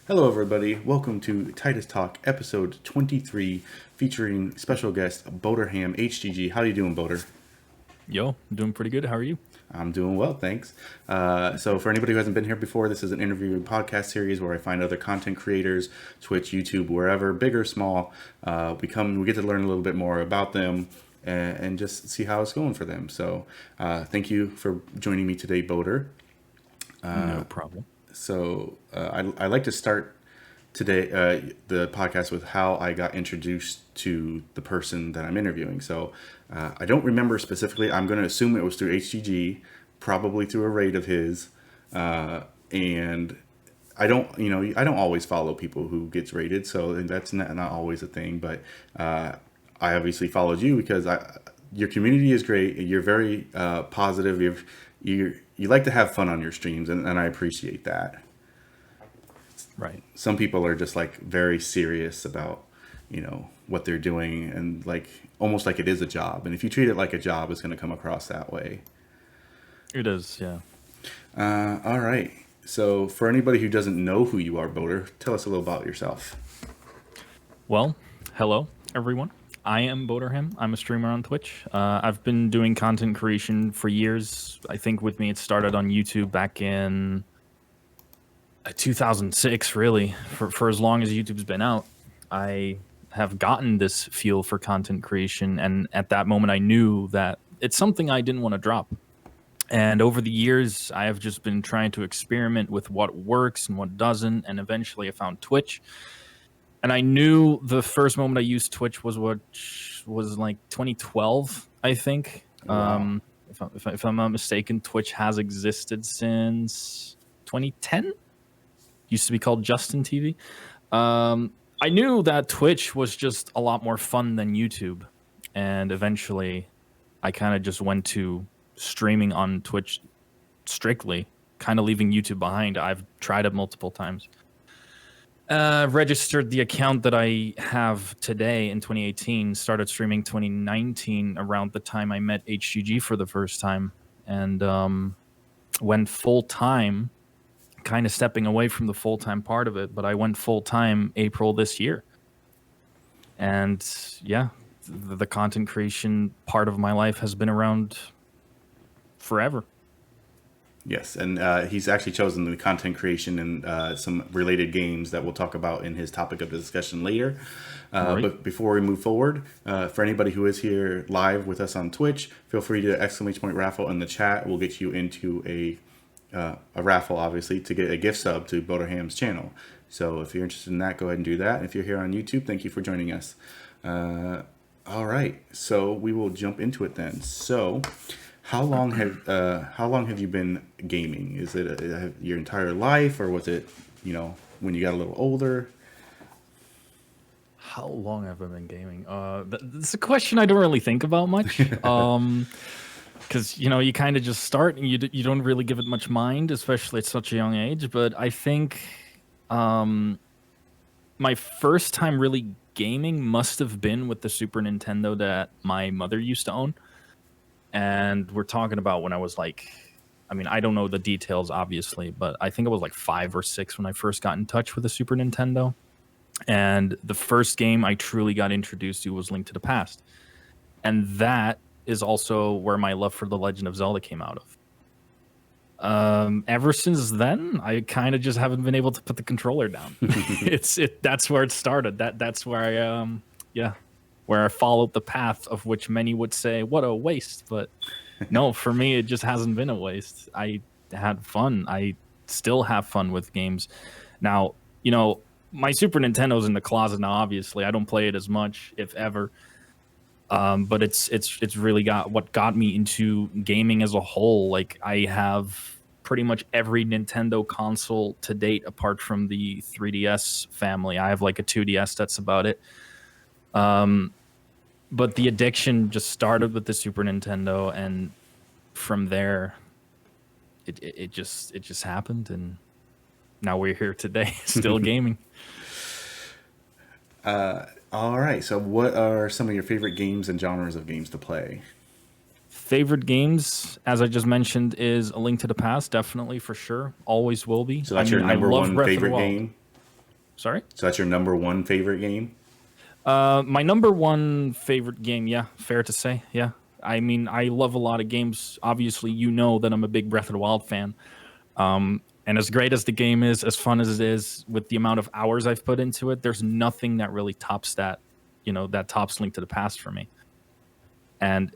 Hello, everybody. Welcome to Tidus Talk, episode 23, featuring special guest BoterhamHGG. How you doing, Boter? Yo, I'm doing pretty good. How are you? I'm doing well, thanks. So, for anybody who hasn't been here before, this is an interview and podcast series where I find other content creators, Twitch, YouTube, wherever, big or small. We get to learn a little bit more about them and just see how it's going for them. So, thank you for joining me today, Boter. No problem. I like to start today the podcast with how I got introduced to the person that I'm interviewing. So I don't remember specifically. I'm going to assume it was through HGG, probably through a raid of his. And I don't always follow people who gets rated, so that's not always a thing. But I obviously followed you because your community is great. You're very positive. You like to have fun on your streams, and I appreciate that. Right. Some people are just like very serious about what they're doing, and like almost like it is a job. And if you treat it like a job, it's going to come across that way. It is, yeah. All right. So for anybody who doesn't know who you are, Boter, tell us a little about yourself. Well, hello, everyone. I am Boterham. I'm a streamer on Twitch. I've been doing content creation for years. I think with me, it started on YouTube back in 2006, really. For as long as YouTube's been out, I have gotten this feel for content creation. And at that moment, I knew that it's something I didn't want to drop. And over the years, I have just been trying to experiment with what works and what doesn't. And eventually I found Twitch. And I knew the first moment I used Twitch was like 2012, I think. Oh, wow. If I'm not mistaken, Twitch has existed since 2010. Used to be called Justin TV. I knew that Twitch was just a lot more fun than YouTube. And eventually I kind of just went to streaming on Twitch strictly, kind of leaving YouTube behind. I've tried it multiple times. Registered the account that I have today in 2018, started streaming 2019 around the time I met HGG for the first time, and went full-time, kind of stepping away from the full-time part of it, but I went full-time April this year. And yeah, the content creation part of my life has been around forever. Yes, and he's actually chosen the content creation and some related games that we'll talk about in his topic of discussion later. Right. But before we move forward, for anybody who is here live with us on Twitch, feel free to ! raffle in the chat. We'll get you into a raffle, obviously, to get a gift sub to Boterham's channel. So if you're interested in that, go ahead and do that. And if you're here on YouTube, thank you for joining us. All right, so we will jump into it then. So, how long have you been gaming? Is it your entire life, or was it when you got a little older? How long have I been gaming? That's a question I don't really think about much. Because you kind of just start and you don't really give it much mind, especially at such a young age. But I think my first time really gaming must have been with the Super Nintendo that my mother used to own. And we're talking about when I was like, I mean, I don't know the details, obviously, but I think I was like 5 or 6 when I first got in touch with the Super Nintendo. And the first game I truly got introduced to was Link to the Past. And that is also where my love for The Legend of Zelda came out of. Ever since then, I kind of just haven't been able to put the controller down. That's where it started. That's where where I followed the path of which many would say, what a waste. But no, for me, it just hasn't been a waste. I had fun. I still have fun with games. Now, my Super Nintendo's in the closet now, obviously. I don't play it as much, if ever. But it's really what got me into gaming as a whole. Like, I have pretty much every Nintendo console to date, apart from the 3DS family. I have like a 2DS, that's about it. But the addiction just started with the Super Nintendo, and from there, it just happened, and now we're here today, still gaming. All right. So, what are some of your favorite games and genres of games to play? Favorite games, as I just mentioned, is A Link to the Past, definitely, for sure. Always will be. So that's your number I love one Breath of the favorite Wild. game? Sorry? So that's your number one favorite game? My number one favorite game, yeah, fair to say, yeah. I mean, I love a lot of games. Obviously, you know that I'm a big Breath of the Wild fan. And as great as the game is, as fun as it is, with the amount of hours I've put into it, there's nothing that really tops that, that tops Link to the Past for me. And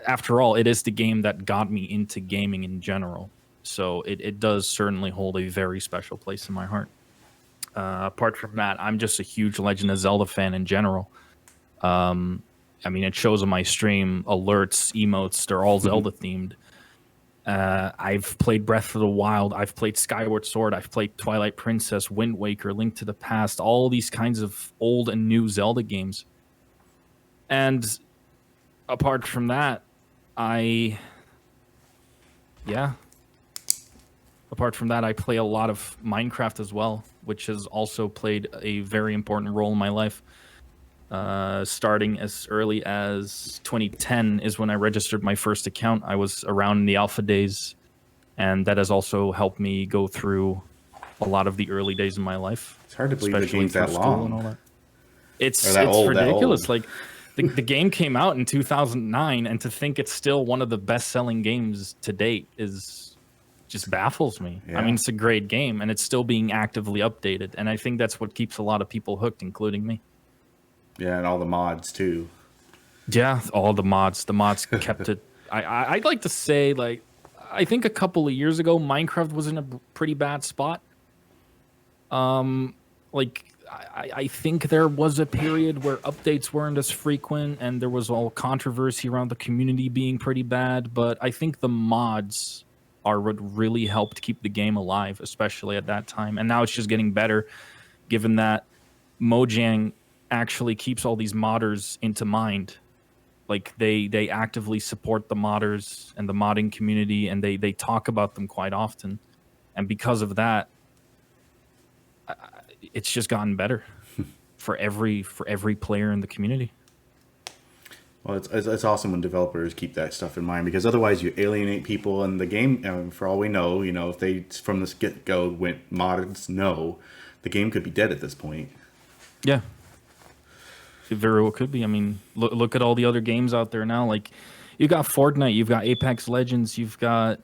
after all, it is the game that got me into gaming in general. So it does certainly hold a very special place in my heart. Apart from that, I'm just a huge Legend of Zelda fan in general. I mean, it shows on my stream, alerts, emotes, they're all Zelda themed. I've played Breath of the Wild, I've played Skyward Sword, I've played Twilight Princess, Wind Waker, Link to the Past, all these kinds of old and new Zelda games. And apart from that, I play a lot of Minecraft as well, which has also played a very important role in my life. Starting as early as 2010 is when I registered my first account. I was around in the alpha days, and that has also helped me go through a lot of the early days of my life. It's hard to believe the game's that long. And all that. It's old, ridiculous. Like the game came out in 2009, and to think it's still one of the best-selling games to date is just baffles me. Yeah. I mean, it's a great game, and it's still being actively updated, and I think that's what keeps a lot of people hooked, including me. Yeah, and all the mods too. Yeah, all the mods. The mods kept it. I'd like to say, like, I think a couple of years ago, Minecraft was in a pretty bad spot. Like, I think there was a period where updates weren't as frequent, and there was all controversy around the community being pretty bad. But I think the mods are what really helped keep the game alive, especially at that time. And now it's just getting better, given that Mojang actually keeps all these modders into mind. Like they actively support the modders and the modding community, and they talk about them quite often. And because of that, it's just gotten better for every player in the community. Well, it's awesome when developers keep that stuff in mind, because otherwise you alienate people, and the game, for all we know, if they from the get-go went mods no, the game could be dead at this point. Yeah. It very well could be. I mean, look at all the other games out there now. Like, you've got Fortnite, you've got Apex Legends, you've got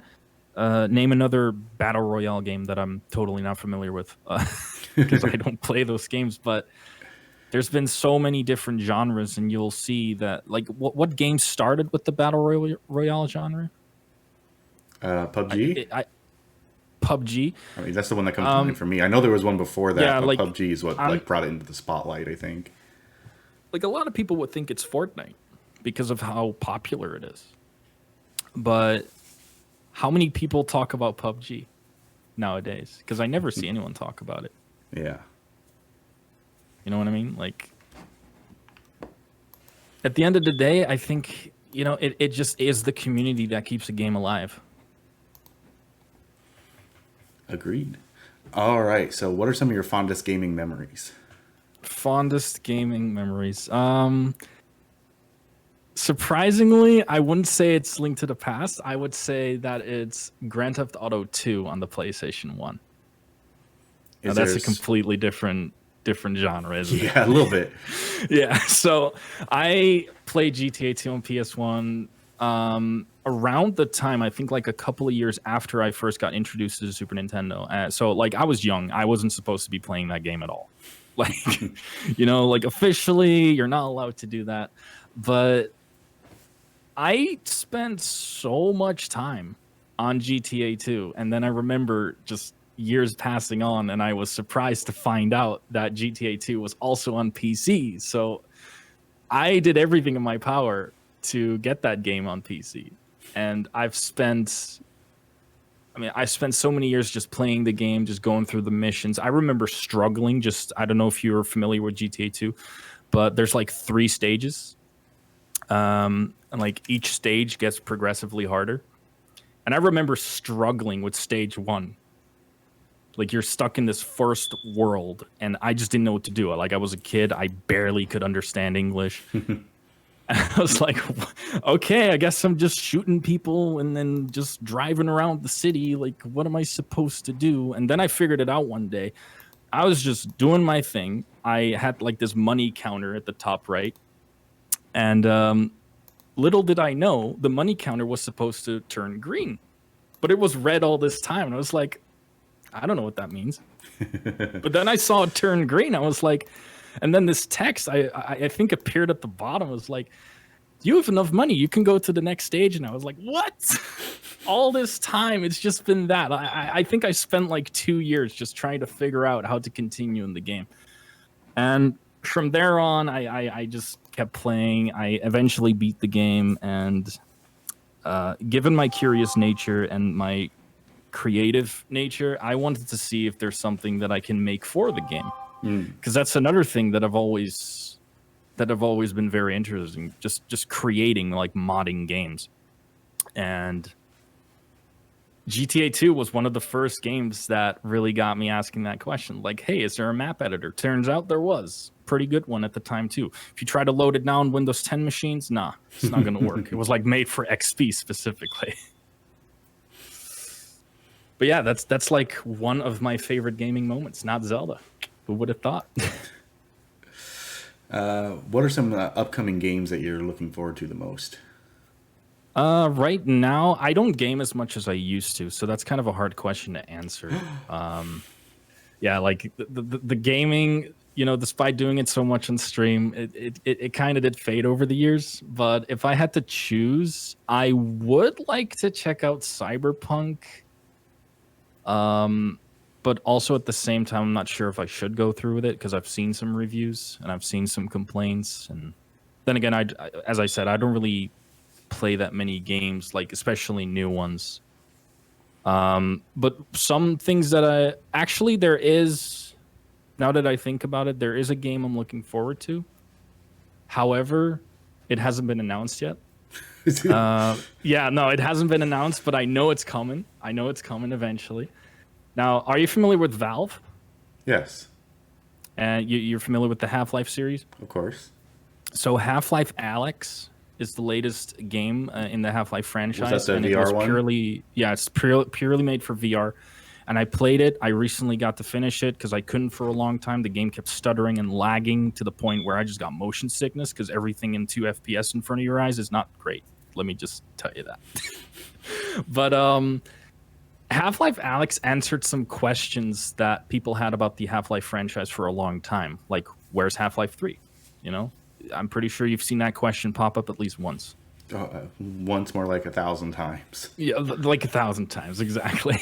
name another battle royale game that I'm totally not familiar with because I don't play those games. But there's been so many different genres, and you'll see that. Like, what game started with the battle royale genre? PUBG. PUBG. I mean, that's the one that comes to mind for me. I know there was one before that, yeah, but like, PUBG is what brought it into the spotlight, I think. Like, a lot of people would think it's Fortnite because of how popular it is. But how many people talk about PUBG nowadays? Because I never see anyone talk about it. Yeah. You know what I mean? Like, at the end of the day, I think, it just is the community that keeps a game alive. Agreed. All right. So what are some of your fondest gaming memories? Fondest gaming memories. Surprisingly, I wouldn't say it's Link to the Past. I would say that it's Grand Theft Auto 2 on the PlayStation 1. Now, that's a completely different genre, isn't it? Yeah, a little bit. Yeah. So I played GTA 2 on PS1 around the time, I think, like a couple of years after I first got introduced to the Super Nintendo. So, like, I was young. I wasn't supposed to be playing that game at all. Like, like, officially, you're not allowed to do that. But I spent so much time on GTA 2. And then I remember just years passing on, and I was surprised to find out that GTA 2 was also on PC. So I did everything in my power to get that game on PC. And I spent so many years just playing the game, just going through the missions. I remember struggling. I don't know if you're familiar with GTA 2, but there's like 3 stages. And like each stage gets progressively harder. And I remember struggling with stage 1. Like, you're stuck in this first world, and I just didn't know what to do. Like, I was a kid. I barely could understand English. I was like, okay, I guess I'm just shooting people and then just driving around the city. Like, what am I supposed to do? And then I figured it out one day. I was just doing my thing. I had like this money counter at the top right, and little did I know the money counter was supposed to turn green, but it was red all this time, and I was like, I don't know what that means. But then I saw it turn green. I was like, and then this text I think appeared at the bottom. It was like, you have enough money, you can go to the next stage. And I was like, what? All this time it's just been that. I think I spent like 2 years just trying to figure out how to continue in the game. And from there on, I just kept playing. I eventually beat the game, and given my curious nature and my creative nature, I wanted to see if there's something that I can make for the game, because that's another thing that I've always been very interested in, just creating, like, modding games. And GTA 2 was one of the first games that really got me asking that question, like, hey, is there a map editor? Turns out there was. Pretty good one at the time too. If you try to load it now on Windows 10 machines, nah, it's not going to work. It was like made for XP specifically. But yeah, that's like one of my favorite gaming moments, not Zelda. Who would have thought? What are some upcoming games that you're looking forward to the most? Right now, I don't game as much as I used to, so that's kind of a hard question to answer. Yeah, like the gaming, despite doing it so much on stream, it kind of did fade over the years. But if I had to choose, I would like to check out Cyberpunk. But also at the same time, I'm not sure if I should go through with it, because I've seen some reviews and I've seen some complaints. And then again, as I said, I don't really play that many games, like especially new ones. But some things that there is, now that I think about it, there is a game I'm looking forward to. However, it hasn't been announced yet. Yeah, no, it hasn't been announced, but I know it's coming. I know it's coming eventually. Now, are you familiar with Valve? Yes. And you're familiar with the Half-Life series? Of course. So Half-Life Alyx is the latest game in the Half-Life franchise. Was that the and VR it was one? It's purely made for VR. And I played it. I recently got to finish it because I couldn't for a long time. The game kept stuttering and lagging to the point where I just got motion sickness, because everything in 2 FPS in front of your eyes is not great. Let me just tell you that. But Half-Life Alyx answered some questions that people had about the Half-Life franchise for a long time. Like, where's Half-Life 3? I'm pretty sure you've seen that question pop up at least once. Once, more like 1,000 times. Yeah, like 1,000 times, exactly.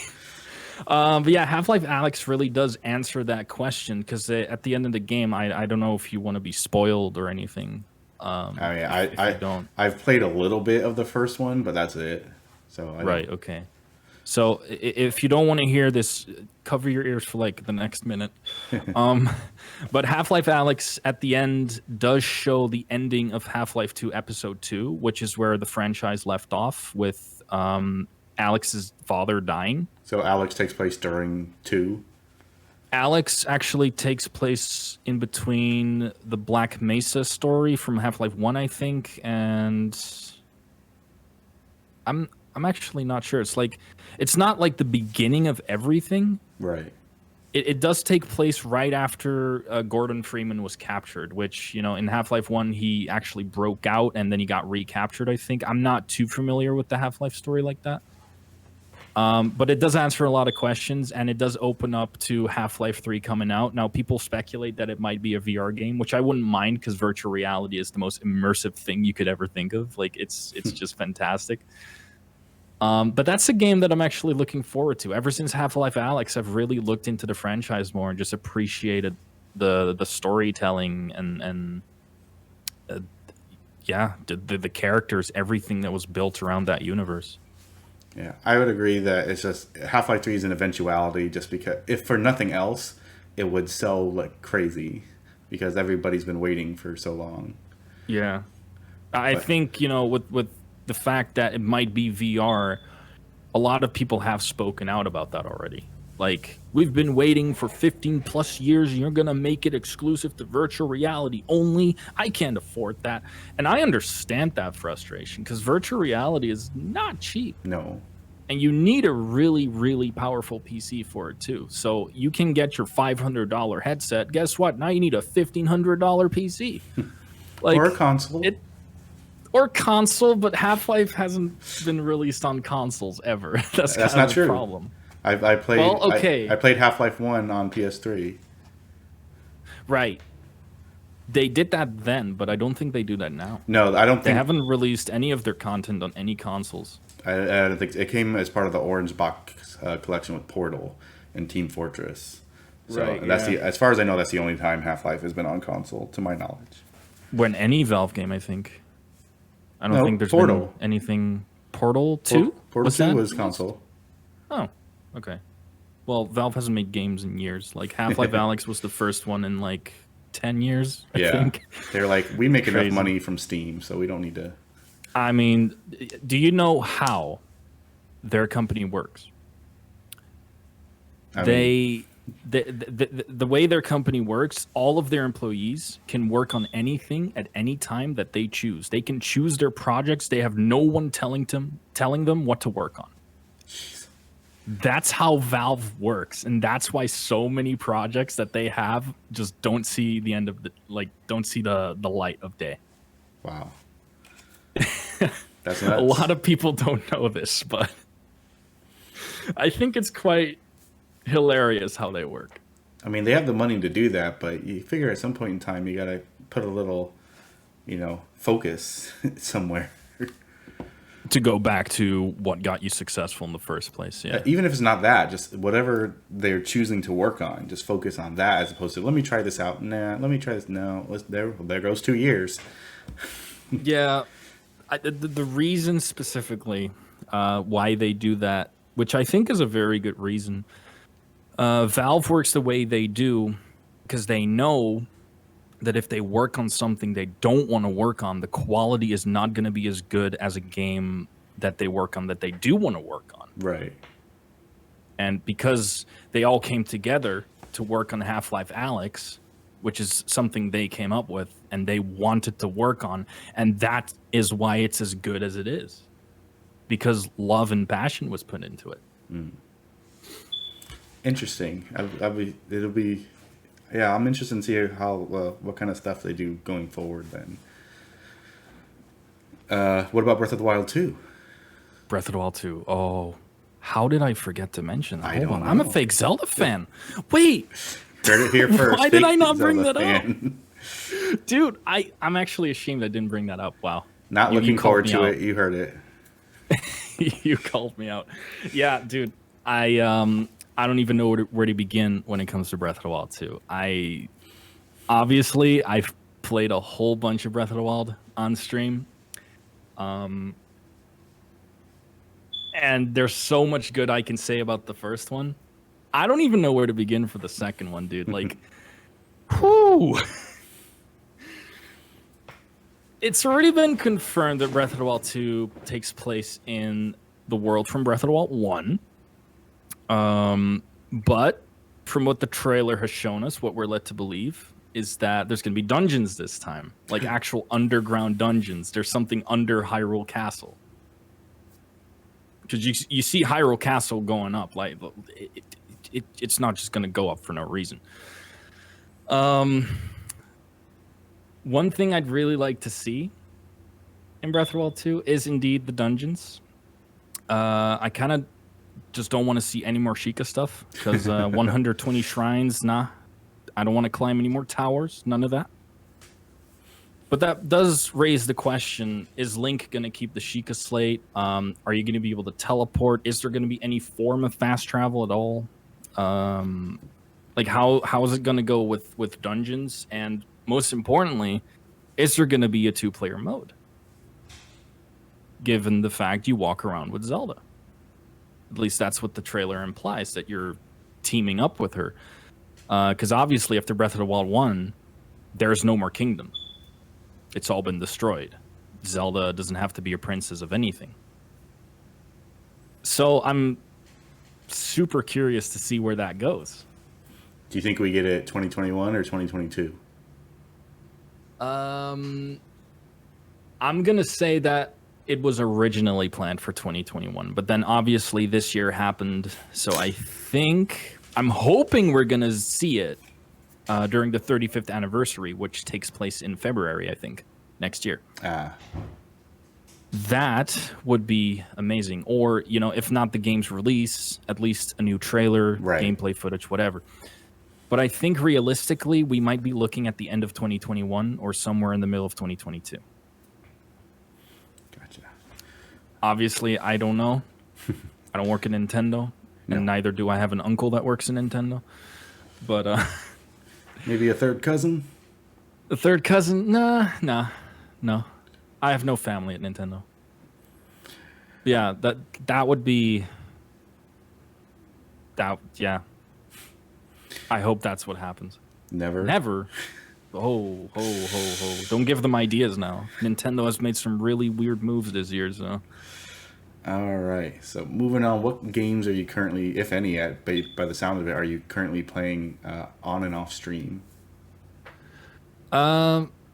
But yeah, Half-Life Alyx really does answer that question, because at the end of the game, I don't know if you want to be spoiled or anything. I've played a little bit of the first one, but that's it. So right, okay. So if you don't want to hear this, cover your ears for like the next minute. But Half-Life Alyx at the end does show the ending of Half-Life 2 Episode 2, which is where the franchise left off with Alex's father dying. So Alyx takes place during 2? Alyx actually takes place in between the Black Mesa story from Half-Life 1, I think, and I'm actually not sure. It's not like the beginning of everything. Right. It does take place right after Gordon Freeman was captured, which, in Half-Life 1, he actually broke out and then he got recaptured, I think. I'm not too familiar with the Half-Life story like that. But it does answer a lot of questions, and it does open up to Half-Life 3 coming out. Now, people speculate that it might be a VR game, which I wouldn't mind, because virtual reality is the most immersive thing you could ever think of. Like, it's just fantastic. But that's a game that I'm actually looking forward to. Ever since Half-Life Alyx, I've really looked into the franchise more and just appreciated the storytelling and the characters, everything that was built around that universe. Yeah, I would agree that it's just Half-Life 3 is an eventuality, just because, if for nothing else, it would sell like crazy, because everybody's been waiting for so long. Yeah. I think, with the fact that it might be VR, a lot of people have spoken out about that already. Like, we've been waiting for 15 plus years, and you're going to make it exclusive to virtual reality only. I can't afford that. And I understand that frustration, because virtual reality is not cheap. No. And you need a really, really powerful PC for it too. So you can get your $500 headset. Guess what? Now you need a $1,500 PC. Or a Like console. it, or console, but Half-Life hasn't been released on consoles ever. That's That's kind not of the true. problem. I Well, played I okay, played Half-Life 1 on PS3. right. They did that then, but I don't think they do that now. No, I don't They think haven't released any of their content on any consoles. I don't think it came as part of the Orange Box collection with Portal and Team Fortress. So Right, that's yeah. as far as I know, that's the only time Half-Life has been on console, to my knowledge. When any Valve game, I think. I don't No, think there's Portal. been anything. Portal 2? Portal Was 2 that was released? console. Oh, okay. Well, Valve hasn't made games in years. Like Half-Life Alyx was the first one in like 10 years, I Yeah, think. they're like, we make enough Crazy. money from Steam, so we don't need to. I mean, do you know how their company works? I mean, The way their company works, all of their employees can work on anything at any time that they choose. They can choose their projects. They have no one telling them what to work on. That's how Valve works, and that's why so many projects that they have just don't see the end of don't see the light of day. wow, that's A nuts. lot of people don't know this, but I think it's quite hilarious how they work. I mean, they have the money to do that, but you figure at some point in time, you gotta put a little, focus somewhere. To go back to what got you successful in the first place, yeah. Even if it's not that, just whatever they're choosing to work on, just focus on that as opposed to let me try this out. Nah, let me try this. No, there goes 2 years. Yeah, the reason specifically why they do that, which I think is a very good reason, Valve works the way they do because they know that if they work on something they don't want to work on, the quality is not going to be as good as a game that they work on that they do want to work on. Right. And because they all came together to work on Half-Life Alyx, which is something they came up with and they wanted to work on, and that is why it's as good as it is. Because love and passion was put into it. Interesting. It'll be, yeah. I'm interested to see how what kind of stuff they do going forward. Then, what about Breath of the Wild 2? Breath of the Wild 2. Oh, how did I forget to mention that? I Hold don't on. I'm a know. fake Zelda fan. Wait, Heard it here first. why did I Fake not bring Zelda that up? fan. Dude, I'm actually ashamed I didn't bring that up. Wow. Not You looking called forward me to out. it. You heard it. You called me out. Yeah, dude. I don't even know where to begin when it comes to Breath of the Wild 2. I've played a whole bunch of Breath of the Wild on stream. And there's so much good I can say about the first one. I don't even know where to begin for the second one, dude. Like, whoo. It's already been confirmed that Breath of the Wild 2 takes place in the world from Breath of the Wild 1. But from what the trailer has shown us, what we're led to believe is that there's going to be dungeons this time, like actual underground dungeons. There's something under Hyrule Castle. Because you see Hyrule Castle going up, like it's not just going to go up for no reason. One thing I'd really like to see in Breath of the Wild 2 is indeed the dungeons. I kind of just don't want to see any more Sheikah stuff because 120 shrines, nah. I don't want to climb any more towers, none of that. But that does raise the question, is Link going to keep the Sheikah slate? Are you going to be able to teleport? Is there going to be any form of fast travel at all? Like how is it going to go with dungeons? And most importantly, is there going to be a 2-player mode? Given the fact you walk around with Zelda. At least that's what the trailer implies, that you're teaming up with her. Because obviously after Breath of the Wild 1, there's no more kingdom. It's all been destroyed. Zelda doesn't have to be a princess of anything. So I'm super curious to see where that goes. Do you think we get it 2021 or 2022? I'm going to say that It was originally planned for 2021, but then obviously this year happened. So I'm hoping we're gonna see it during the 35th anniversary, which takes place in February, I think, next year. That would be amazing. Or, if not the game's release, at least a new trailer, gameplay footage, whatever. But I think realistically, we might be looking at the end of 2021 or somewhere in the middle of 2022. Gotcha. Obviously, I don't know. I don't work at Nintendo, and neither do I have an uncle that works in Nintendo. But maybe a third cousin? A third cousin? No. I have no family at Nintendo. Yeah, that would be that. Yeah, I hope that's what happens. Never. Ho. Don't give them ideas now. Nintendo has made some really weird moves this year, so. All right. So moving on, what games are you currently, if any, by the sound of it, are you currently playing on and off stream?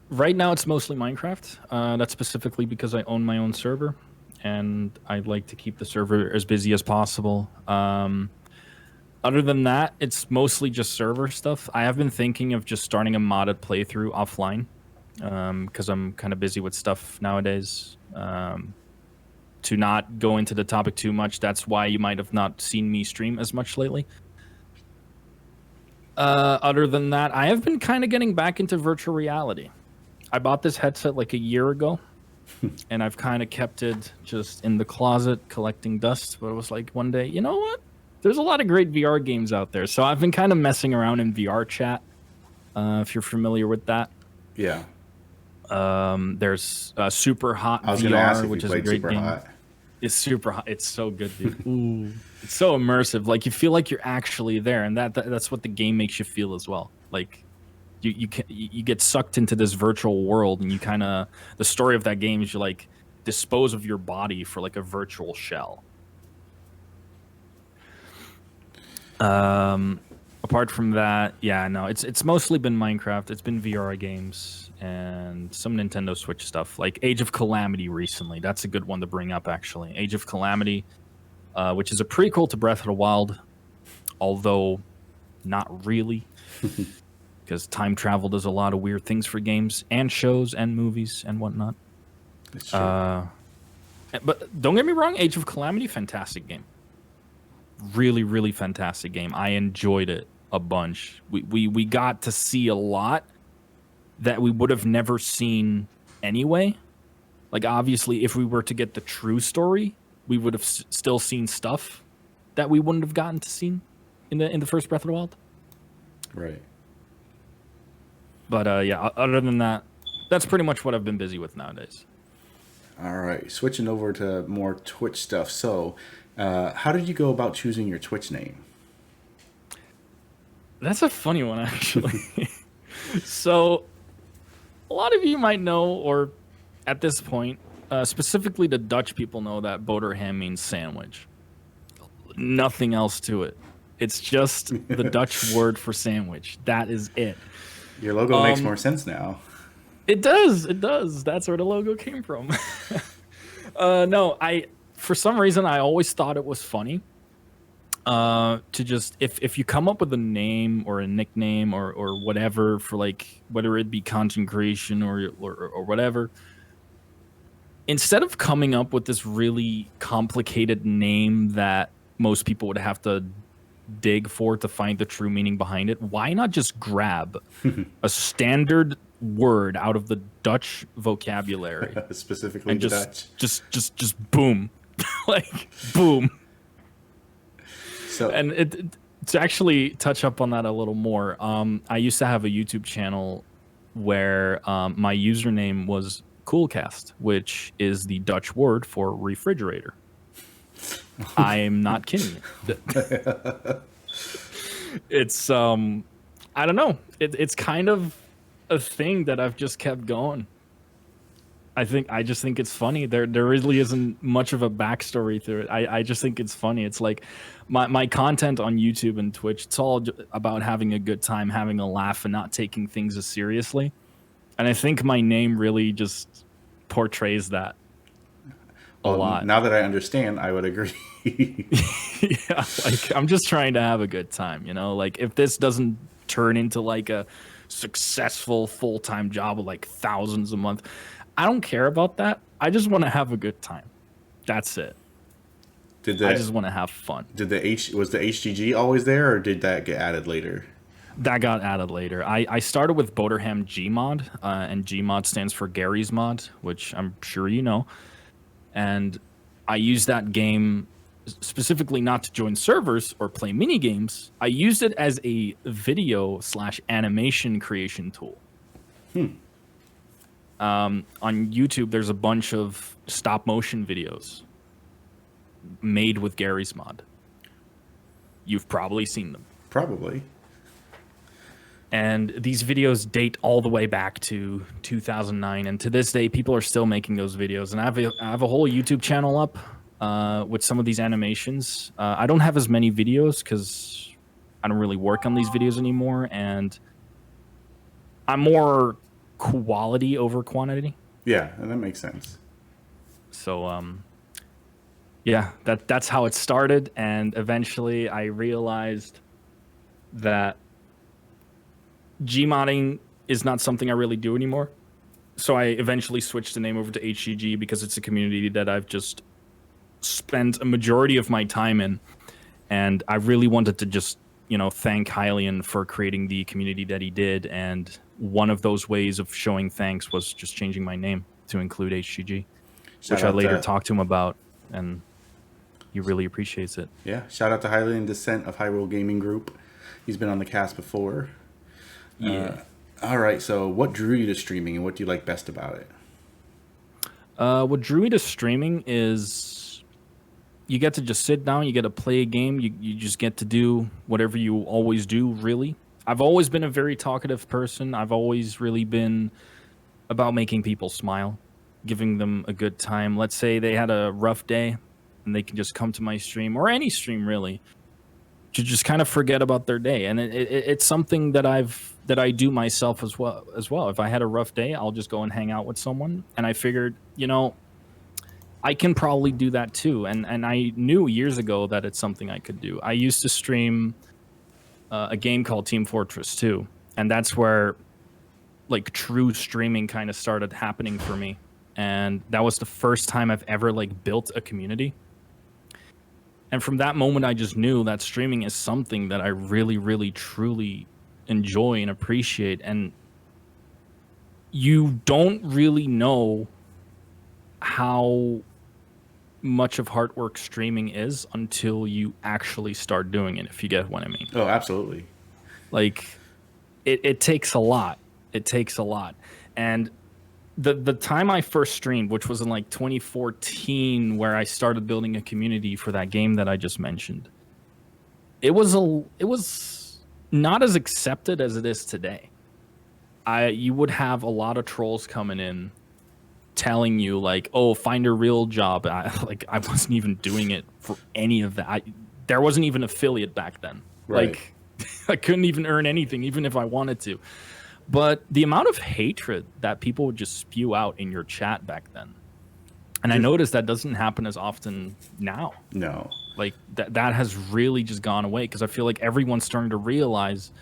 Right now it's mostly Minecraft. That's specifically because I own my own server, and I'd like to keep the server as busy as possible. Other than that, it's mostly just server stuff. I have been thinking of just starting a modded playthrough offline, because I'm kind of busy with stuff nowadays. To not go into the topic too much, that's why you might have not seen me stream as much lately. Other than that, I have been kind of getting back into virtual reality. I bought this headset like a year ago, and I've kind of kept it just in the closet collecting dust. But it was like one day, you know what? There's a lot of great VR games out there. So I've been kind of messing around in VR chat, if you're familiar with that. Yeah. There's Super Hot VR, which is a great game. Hot. It's super hot. It's so good, dude. Ooh. It's so immersive. Like, you feel like you're actually there, and that's what the game makes you feel as well. Like, you get sucked into this virtual world, and the story of that game is you like dispose of your body for like a virtual shell. Apart from that, it's mostly been Minecraft. It's been VR games and some Nintendo Switch stuff, like Age of Calamity recently. That's a good one to bring up, actually. Age of Calamity, which is a prequel to Breath of the Wild, although not really. Because time travel does a lot of weird things for games and shows and movies and whatnot. That's true. But don't get me wrong, Age of Calamity, fantastic game. Really, really fantastic game. I enjoyed it a bunch. We got to see a lot that we would have never seen anyway. Like, obviously, if we were to get the true story, we would have still seen stuff that we wouldn't have gotten to see in the first Breath of the Wild. Right. But other than that, that's pretty much what I've been busy with nowadays. All right, switching over to more Twitch stuff. So, how did you go about choosing your Twitch name? That's a funny one, actually. So, a lot of you might know, or at this point, specifically the Dutch people know that Boterham means sandwich. Nothing else to it. It's just the Dutch word for sandwich. That is it. Your logo makes more sense now. It does. That's where the logo came from. No, for some reason, I always thought it was funny to just, if you come up with a name or a nickname or whatever for, like, whether it be content creation or whatever, instead of coming up with this really complicated name that most people would have to dig for to find the true meaning behind it, why not just grab a standard word out of the Dutch vocabulary, specifically and the Dutch, just boom, like boom. So, and to actually touch up on that a little more, I used to have a YouTube channel where my username was Coolcast, which is the Dutch word for refrigerator. I'm not kidding you. It's I don't know. It's kind of a thing that I've just kept going. I just think it's funny. There really isn't much of a backstory to it. I just think it's funny. It's like my content on YouTube and Twitch, it's all about having a good time, having a laugh, and not taking things as seriously. And I think my name really just portrays that. a Well, lot. now that I understand, I would agree. Yeah, like I'm just trying to have a good time, Like if this doesn't turn into like a successful full-time job with like thousands a month, I don't care about that. I just want to have a good time. That's it. Did I the just want to have fun. was the HGG always there, or did that get added later? That got added later. I started with BoterhamHGG, and Gmod stands for Gary's Mod, which I'm sure you know. And I used that game specifically not to join servers or play mini games. I used it as a video / animation creation tool. On YouTube, there's a bunch of stop motion videos made with Gary's Mod. You've probably seen them. Probably. And these videos date all the way back to 2009. And to this day, people are still making those videos. And I have a whole YouTube channel up with some of these animations. I don't have as many videos because I don't really work on these videos anymore. And I'm more quality over quantity. Yeah, and that makes sense. So, yeah, that's how it started. And eventually I realized that Gmodding is not something I really do anymore. So I eventually switched the name over to HGG because it's a community that I've just spent a majority of my time in. And I really wanted to just, thank Hylian for creating the community that he did. And one of those ways of showing thanks was just changing my name to include HGG, which I later talked to him about. And he really appreciates it. Yeah, shout out to Hylian Descent of Hyrule Gaming Group. He's been on the cast before. Yeah. All right, so what drew you to streaming and what do you like best about it? What drew me to streaming is you get to just sit down, you get to play a game, you just get to do whatever you always do, really. I've always been a very talkative person. I've always really been about making people smile, giving them a good time. Let's say they had a rough day and they can just come to my stream, or any stream really, to just kind of forget about their day. And it's something that I do myself as well. If I had a rough day, I'll just go and hang out with someone. And I figured, I can probably do that too. And I knew years ago that it's something I could do. I used to stream a game called Team Fortress 2. And that's where like true streaming kind of started happening for me. And that was the first time I've ever like built a community. And from that moment, I just knew that streaming is something that I really, really, truly enjoy and appreciate. And you don't really know how much of hard work streaming is until you actually start doing it, if you get what I mean. Oh, absolutely. Like, it takes a lot. It takes a lot. And the time I first streamed, which was in like 2014, where I started building a community for that game that I just mentioned, it was not as accepted as it is today. You would have a lot of trolls coming in telling you like, oh, find a real job. I wasn't even doing it for any of that. There wasn't even affiliate back then. Right. Like I couldn't even earn anything, even if I wanted to. But the amount of hatred that people would just spew out in your chat back then, and I noticed that doesn't happen as often now. No. Like that has really just gone away, because I feel like everyone's starting to realize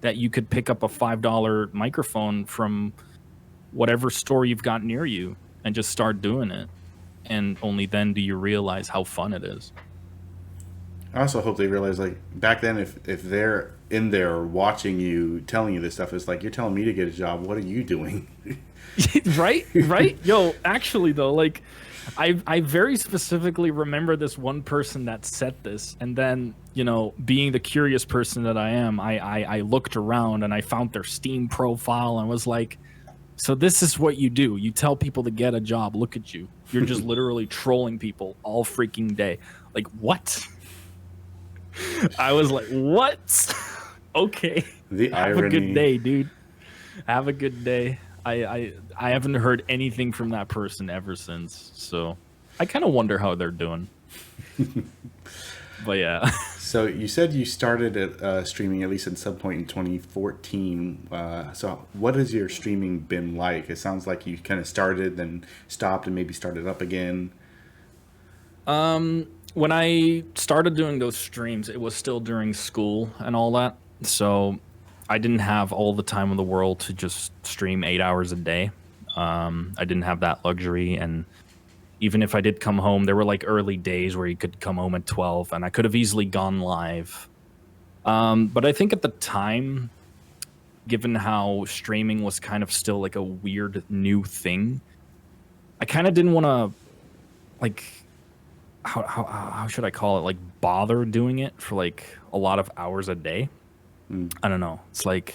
that you could pick up a $5 microphone from whatever store you've got near you and just start doing it. And only then do you realize how fun it is. I also hope they realize, like, back then, if they're in there watching you, telling you this stuff, it's like, you're telling me to get a job. What are you doing? Right? Yo, actually, though, like, I very specifically remember this one person that said this. And then, being the curious person that I am, I looked around and I found their Steam profile and was like, so this is what you do. You tell people to get a job. Look at you. You're just literally trolling people all freaking day. Like, what? I was like, what? Okay. The Have irony. a good day, dude. Have a good day. I haven't heard anything from that person ever since. So I kind of wonder how they're doing. But yeah. So you said you started at streaming at least at some point in 2014. So what has your streaming been like? It sounds like you kind of started, then stopped, and maybe started up again. When I started doing those streams, it was still during school and all that. So I didn't have all the time in the world to just stream 8 hours a day. I didn't have that luxury. And even if I did come home, there were like early days where you could come home at 12 and I could have easily gone live. But I think at the time, given how streaming was kind of still like a weird new thing, I kind of didn't want to like how should I call it, like bother doing it for like a lot of hours a day. I don't know. It's like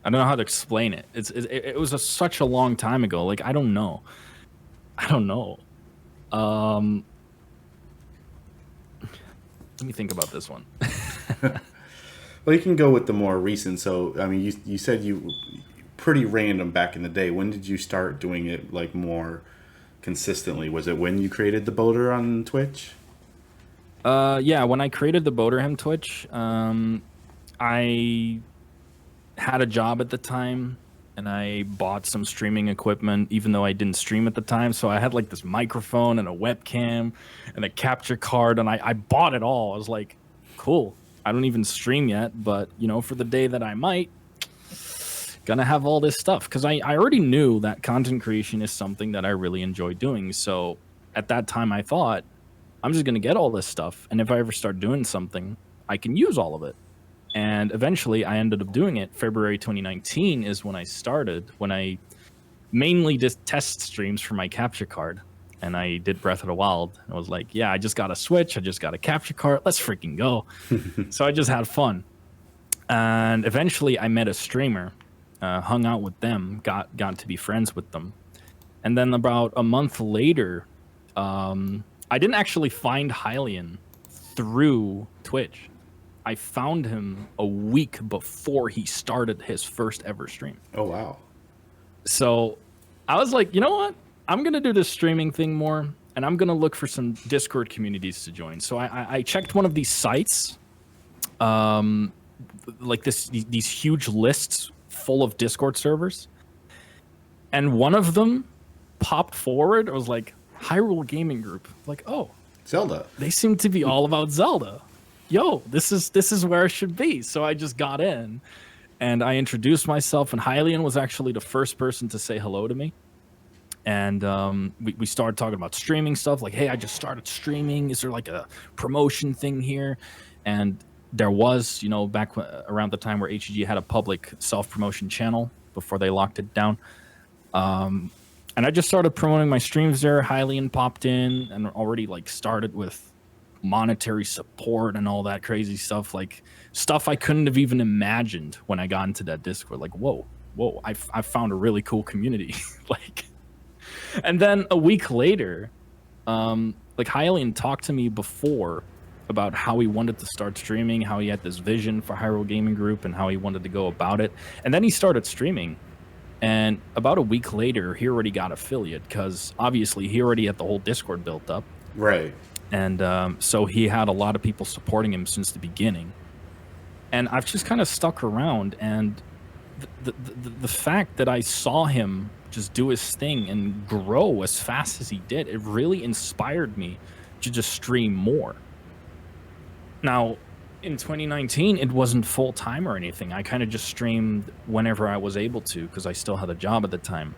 I don't know how to explain it. It was such a long time ago. Like I don't know. Let me think about this one. Well, you can go with the more recent. So, I mean, you said you pretty random back in the day. When did you start doing it like more consistently? Was it when you created the boater on Twitch? Yeah, when I created the Boterham Twitch, I had a job at the time and I bought some streaming equipment, even though I didn't stream at the time. So I had like this microphone and a webcam and a capture card, and I bought it all. I was like, cool. I don't even stream yet, but you know, for the day that I might, gonna have all this stuff because I already knew that content creation is something that I really enjoy doing. So at that time, I thought I'm just gonna get all this stuff, and if I ever start doing something, I can use all of it. And eventually, I ended up doing it. February 2019 is when I started. When I mainly just test streams for my capture card. And I did Breath of the Wild. I was like, yeah, I just got a Switch. I just got a capture card. Let's freaking go. So I just had fun. And eventually I met a streamer, hung out with them, got to be friends with them. And then about a month later, I didn't actually find Hylian through Twitch. I found him a week before he started his first ever stream. Oh, wow. So I was like, you know what? I'm going to do this streaming thing more, and I'm going to look for some Discord communities to join. So I checked one of these sites, like these huge lists full of Discord servers. And one of them popped forward. I was like, Hyrule Gaming Group. Like, oh, Zelda. They seem to be all about Zelda. Yo, this is where I should be. So I just got in, and I introduced myself, and Hylian was actually the first person to say hello to me. And we started talking about streaming stuff, like, hey, I just started streaming. Is there like a promotion thing here? And there was, you know, back around the time where HGG had a public self-promotion channel before they locked it down. And I just started promoting my streams there. Hylian popped in and already like started with monetary support and all that crazy stuff, like stuff I couldn't have even imagined when I got into that Discord. Like, whoa, I found a really cool community. Like, and then a week later, like Hylian talked to me before about how he wanted to start streaming, how he had this vision for Hyrule Gaming Group and how he wanted to go about it. And then he started streaming. And about a week later, he already got affiliate because obviously he already had the whole Discord built up. Right. And so he had a lot of people supporting him since the beginning. And I've just kind of stuck around. And the fact that I saw him just do his thing and grow as fast as he did, it really inspired me to just stream more. Now, in 2019, it wasn't full time or anything. I kind of just streamed whenever I was able to because I still had a job at the time.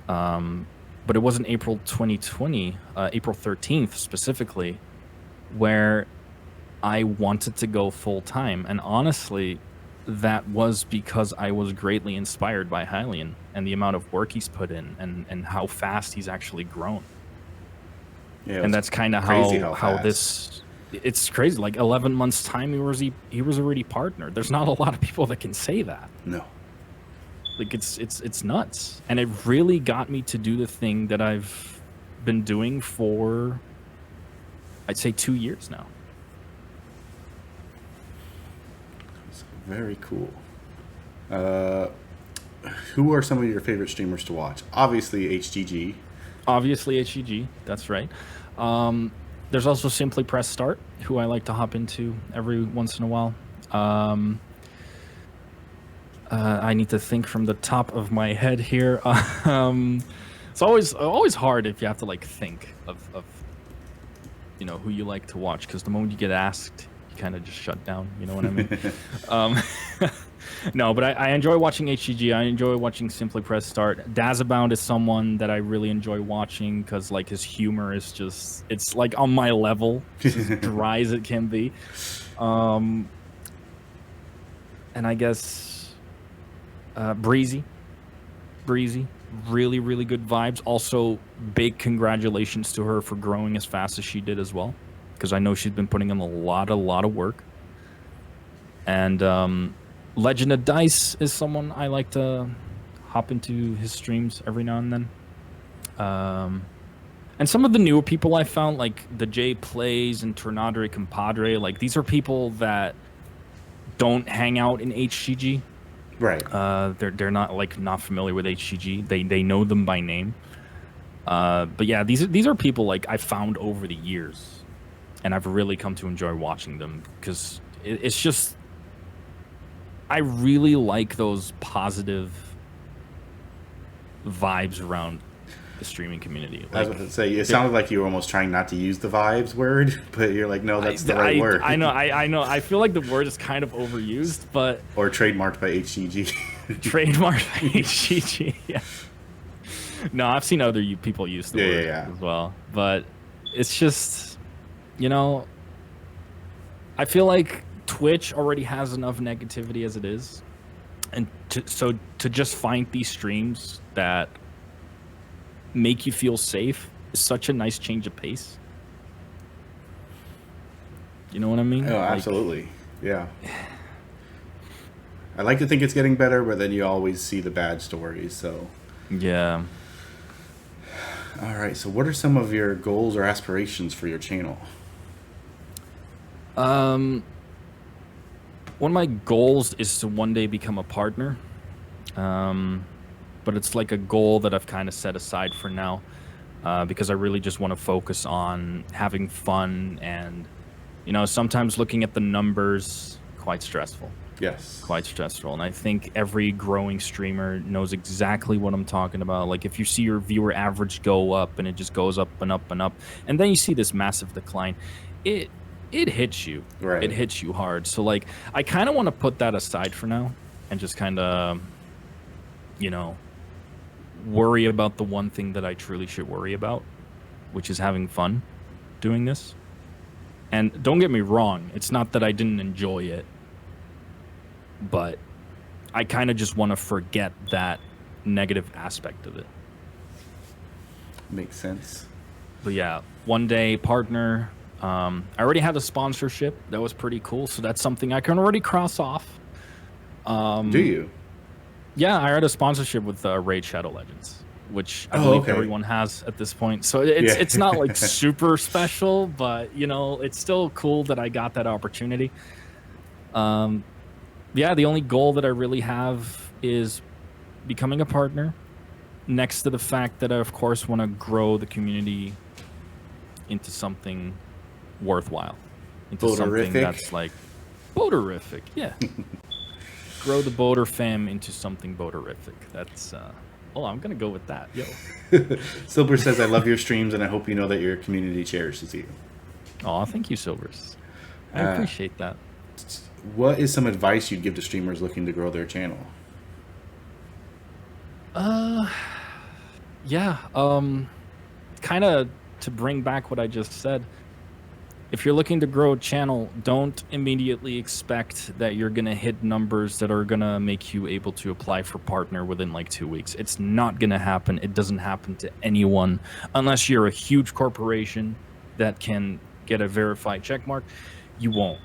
But it wasn't April 2020, April 13th specifically, where I wanted to go full time. And honestly, that was because I was greatly inspired by Hylian and the amount of work he's put in and how fast he's actually grown. Yeah, and that's kind of how this... It's crazy. Like 11 months time, he was already partnered. There's not a lot of people that can say that. No. Like it's nuts. And it really got me to do the thing that I've been doing for, I'd say, 2 years now. That's very cool. Who are some of your favorite streamers to watch? Obviously HGG. Obviously HGG, that's right. There's also Simply Press Start, who I like to hop into every once in a while. I need to think from the top of my head here. It's always hard if you have to like think of who you like to watch, because the moment you get asked, you kind of just shut down. You know what I mean? um, no, but I enjoy watching HGG. I enjoy watching Simply Press Start. Dazabound is someone that I really enjoy watching because like his humor is it's like on my level. It's as dry as it can be. And I guess Breezy, really, really good vibes. Also, big congratulations to her for growing as fast as she did as well, because I know she's been putting in a lot of work. And Legend of Dice is someone I like to hop into his streams every now and then. And some of the newer people I found, like the J Plays and Tornadre Compadre, like these are people that don't hang out in HGG. Right. They're not familiar with HGG. They know them by name. But yeah, these are people like I found over the years, and I've really come to enjoy watching them because it's just I really like those positive vibes around the streaming community. I was about to say, it sounded like you were almost trying not to use the vibes word, but you're like, no, that's the right word. I know. I feel like the word is kind of overused, but or trademarked by HGG. Trademarked by HGG. Yeah. No, I've seen other people use the word as well, but it's just, I feel like Twitch already has enough negativity as it is, and to just find these streams that make you feel safe is such a nice change of pace. You know what I mean? Oh, absolutely. Yeah. I like to think it's getting better, but then you always see the bad stories, so. Yeah. All right, so what are some of your goals or aspirations for your channel? One of my goals is to one day become a partner. But it's like a goal that I've kind of set aside for now, because I really just want to focus on having fun, and sometimes looking at the numbers, quite stressful. Yes. Quite stressful. And I think every growing streamer knows exactly what I'm talking about. Like if you see your viewer average go up and it just goes up and up and up, and then you see this massive decline, it hits you. Right. It hits you hard. So like I kind of want to put that aside for now and just kind of, worry about the one thing that I truly should worry about, which is having fun doing this. And don't get me wrong, it's not that I didn't enjoy it, but I kind of just want to forget that negative aspect of it. Makes sense. But yeah, one day partner. I already had a sponsorship that was pretty cool, so that's something I can already cross off. Do you? Yeah, I had a sponsorship with Raid Shadow Legends, which I believe everyone has at this point. So it's not like super special, but it's still cool that I got that opportunity. Yeah, the only goal that I really have is becoming a partner, next to the fact that I, of course, want to grow the community into something worthwhile, into something that's like boterific. Yeah. Grow the Boter fam into something boterific. That's I'm gonna go with that. Yo. Silver says, I love your streams and I hope you know that your community cherishes you. Oh, thank you, Silvers. I appreciate that. What is some advice you'd give to streamers looking to grow their channel? Yeah. Kind of to bring back what I just said. If you're looking to grow a channel, don't immediately expect that you're going to hit numbers that are going to make you able to apply for partner within like 2 weeks. It's not going to happen. It doesn't happen to anyone unless you're a huge corporation that can get a verified checkmark. You won't.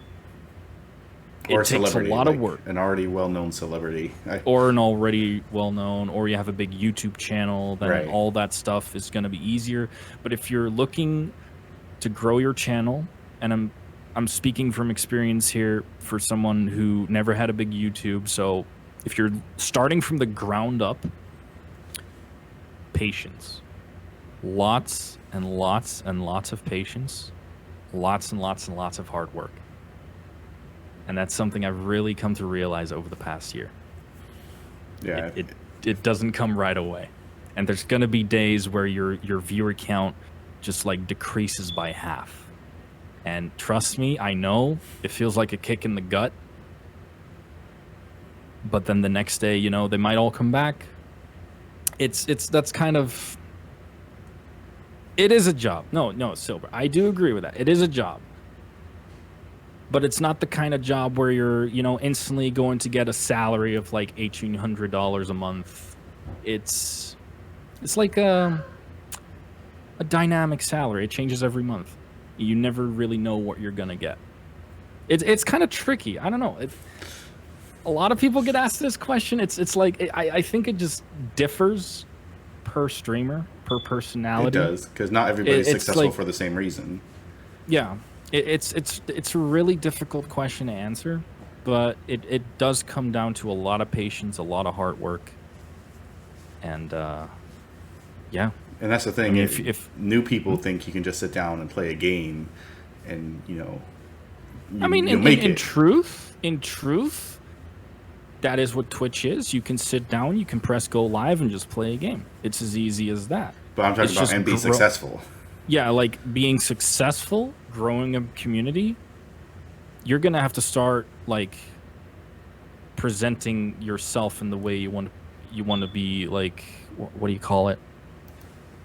Or it takes a lot of work. An already well-known celebrity. Or an already well-known, or you have a big YouTube channel, then all that stuff is going to be easier. But if you're looking to grow your channel, and I'm speaking from experience here for someone who never had a big YouTube, so if you're starting from the ground up, patience. Lots and lots and lots of patience. Lots and lots and lots of hard work. And that's something I've really come to realize over the past year. Yeah. It doesn't come right away. And there's going to be days where your viewer count just like decreases by half. And trust me, I know it feels like a kick in the gut. But then the next day, you know, they might all come back. That's kind of, it is a job. No, Silver. I do agree with that. It is a job. But it's not the kind of job where you're, you know, instantly going to get a salary of like $1,800 a month. It's like a dynamic salary. It changes every month. You never really know what you're gonna get. It's kind of tricky. I don't know. A lot of people get asked this question. It's like I think it just differs per streamer, per personality. It does, because not everybody's successful like, for the same reason. Yeah, it's a really difficult question to answer, but it does come down to a lot of patience, a lot of hard work, and yeah. And that's the thing. I mean, if new people think you can just sit down and play a game, and you know, I mean, in truth, that is what Twitch is. You can sit down, you can press go live, and just play a game. It's as easy as that. But I'm talking about and be successful. Yeah, like being successful, growing a community. You're gonna have to start like presenting yourself in the way you want to be. Like, what do you call it?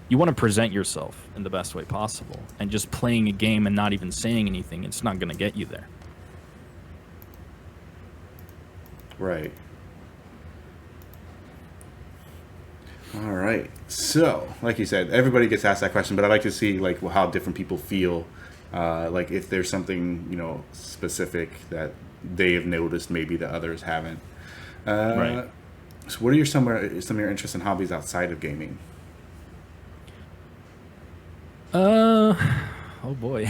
You want to present yourself in the best way possible, and just playing a game and not even saying anything, it's not going to get you there. Right. All right. So, like you said, everybody gets asked that question, but I like to see like how different people feel. Like if there's something, you know, specific that they have noticed maybe that others haven't. Right. So what are some of your interests and hobbies outside of gaming? Oh boy.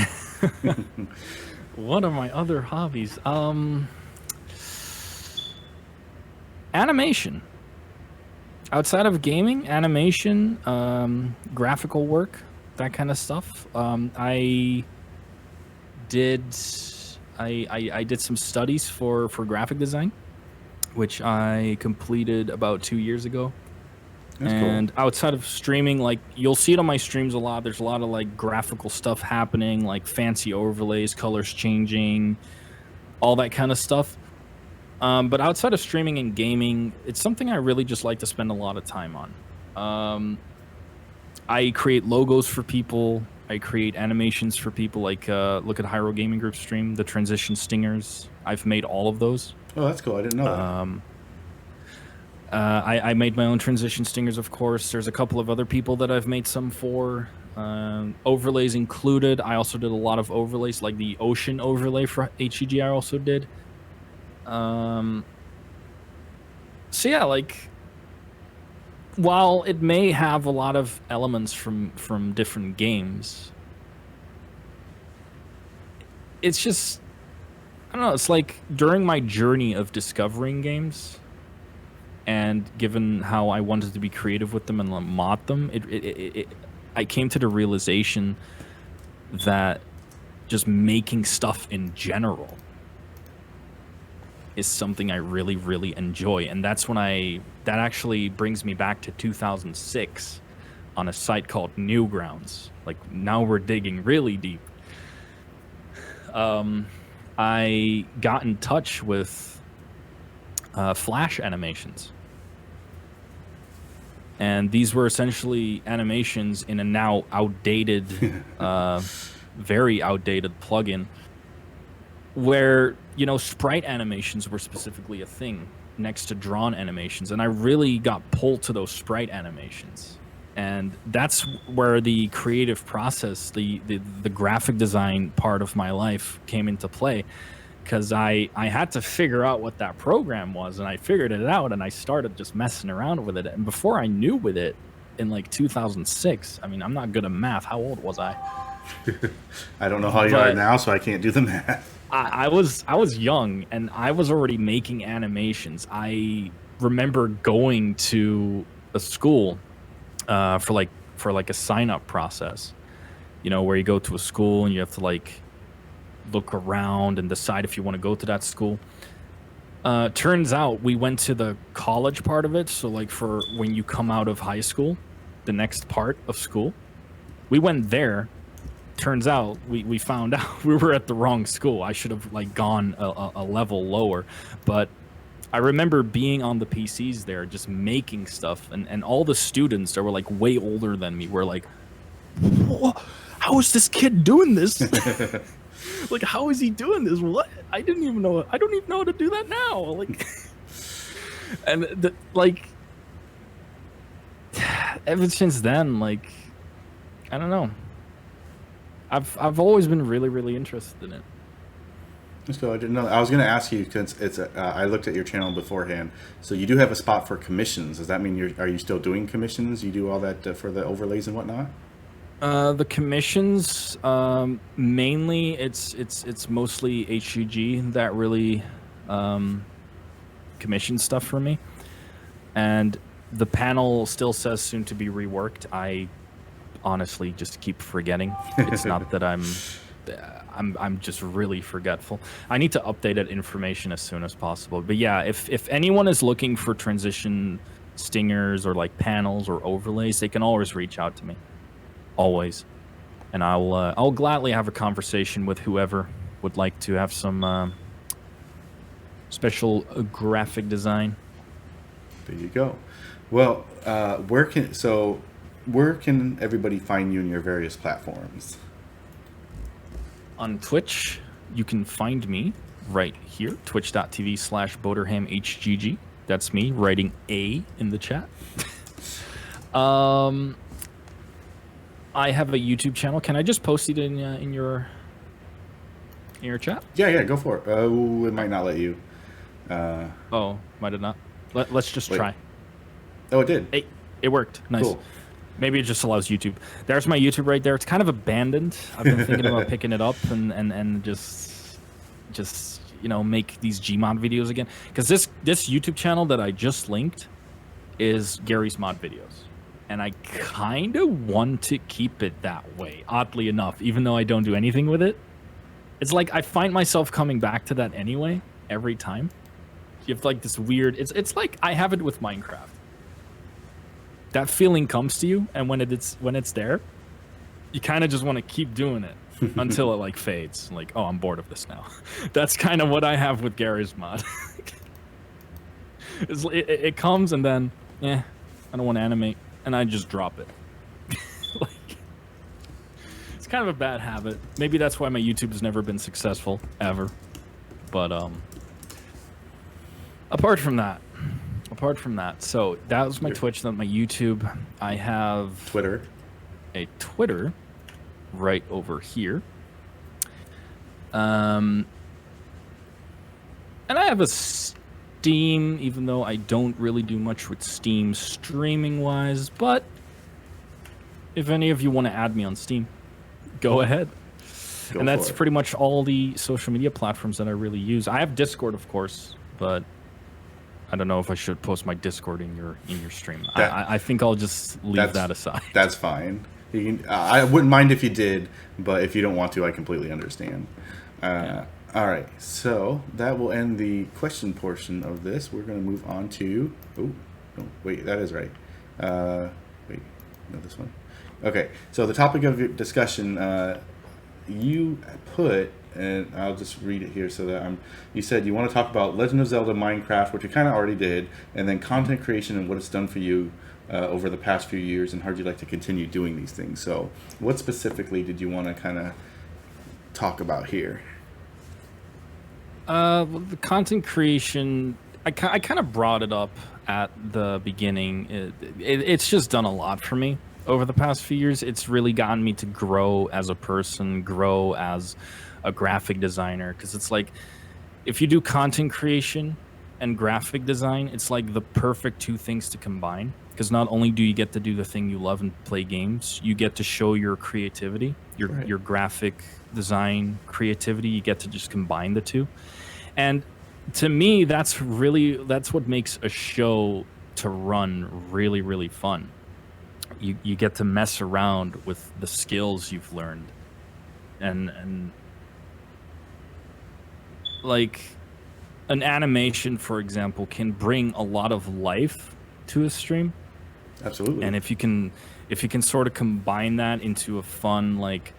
What are my other hobbies? Animation. Outside of gaming, animation, graphical work, that kind of stuff. I did some studies for graphic design, which I completed about 2 years ago. That's and cool. Outside of streaming, like you'll see it on my streams a lot. There's a lot of like graphical stuff happening, like fancy overlays, colors changing, all that kind of stuff. But outside of streaming and gaming, it's something I really just like to spend a lot of time on. I create logos for people. I create animations for people. Like look at Hyro Gaming Group stream, the transition stingers. I've made all of those. Oh, that's cool. I didn't know that. I made my own transition stingers, of course. There's a couple of other people that I've made some for. Overlays included. I also did a lot of overlays, like the ocean overlay for HGG I also did. So yeah, like, while it may have a lot of elements from different games, it's just, I don't know, it's like during my journey of discovering games, and given how I wanted to be creative with them and mod them, I came to the realization that just making stuff in general is something I really, really enjoy. And that's when that actually brings me back to 2006 on a site called Newgrounds. Like, now we're digging really deep. I got in touch with Flash animations. And these were essentially animations in a now outdated, very outdated plugin where, you know, sprite animations were specifically a thing next to drawn animations. And I really got pulled to those sprite animations. And that's where the creative process, the graphic design part of my life came into play. Because I had to figure out what that program was, and I figured it out, and I started just messing around with it. And before I knew with it, in like 2006, I mean, I'm not good at math. How old was I? I don't know how you are now, so I can't do the math. I was young, and I was already making animations. I remember going to a school for like a sign-up process, you know, where you go to a school and you have to like look around and decide if you want to go to that school. Turns out we went to the college part of it. So like for when you come out of high school, the next part of school, we went there turns out we found out we were at the wrong school. I should have like gone a level lower, but I remember being on the PCs there, just making stuff, and all the students that were like way older than me were like, "How is this kid doing this? Like, how is he doing this? What? I don't even know how to do that now." Like, and like, ever since then, like, I don't know. I've always been really interested in it. So I didn't know. I was going to ask you because I looked at your channel beforehand. So you do have a spot for commissions. Does that mean are you still doing commissions? You do all that for the overlays and whatnot? The commissions, mainly it's mostly HGG that really commissions stuff for me, and the panel still says soon to be reworked. I honestly just keep forgetting. It's not that I'm just really forgetful. I need to update that information as soon as possible. But yeah, if anyone is looking for transition stingers or like panels or overlays, they can always reach out to me. Always. And I'll gladly have a conversation with whoever would like to have some special graphic design. There you go. Well, where can everybody find you in your various platforms? On Twitch, you can find me right here, twitch.tv/BoterhamHGG. That's me writing A in the chat. I have a YouTube channel. Can I just post it in your chat? Yeah, go for it. Oh, it might not let you. Oh, might it not? Let's just try. Oh, it did. Hey, it worked. Nice. Cool. Maybe it just allows YouTube. There's my YouTube right there. It's kind of abandoned. I've been thinking about picking it up and just make these Gmod videos again. Because this YouTube channel that I just linked is Gary's mod videos. And I kind of want to keep it that way, oddly enough, even though I don't do anything with it. It's like I find myself coming back to that anyway, every time. You have like this weird... It's like I have it with Minecraft. That feeling comes to you, and when it's there, you kind of just want to keep doing it until it like fades. Like, oh, I'm bored of this now. That's kind of what I have with Gary's mod. It comes and then, I don't want to animate, and I just drop it. Like, it's kind of a bad habit. Maybe that's why my YouTube has never been successful ever. But apart from that, so that was my Twitch, then my YouTube. I have a Twitter right over here. And I have a Steam, even though I don't really do much with Steam streaming wise, but if any of you want to add me on Steam, go ahead. And that's pretty much all the social media platforms that I really use. I have Discord, of course, but I don't know if I should post my Discord in your stream. I think I'll just leave that aside. That's fine. You can, I wouldn't mind if you did, but if you don't want to, I completely understand. All right, so that will end the question portion of this. We're going to move on to... Oh, no, wait, that is right. Wait, no, this one. Okay, so the topic of discussion, you put... And I'll just read it here so that you said you want to talk about Legend of Zelda, Minecraft, which you kind of already did, and then content creation and what it's done for you over the past few years, and how would you like to continue doing these things. So what specifically did you want to kind of talk about here? The content creation, I kind of brought it up at the beginning. It's just done a lot for me over the past few years. It's really gotten me to grow as a person, grow as a graphic designer, because it's like if you do content creation and graphic design, it's like the perfect two things to combine, because not only do you get to do the thing you love and play games, you get to show your creativity, your graphic design creativity. You get to just combine the two, and to me that's what makes a show to run really fun. You get to mess around with the skills you've learned, and like an animation, for example, can bring a lot of life to a stream. Absolutely. And if you can sort of combine that into a fun, like,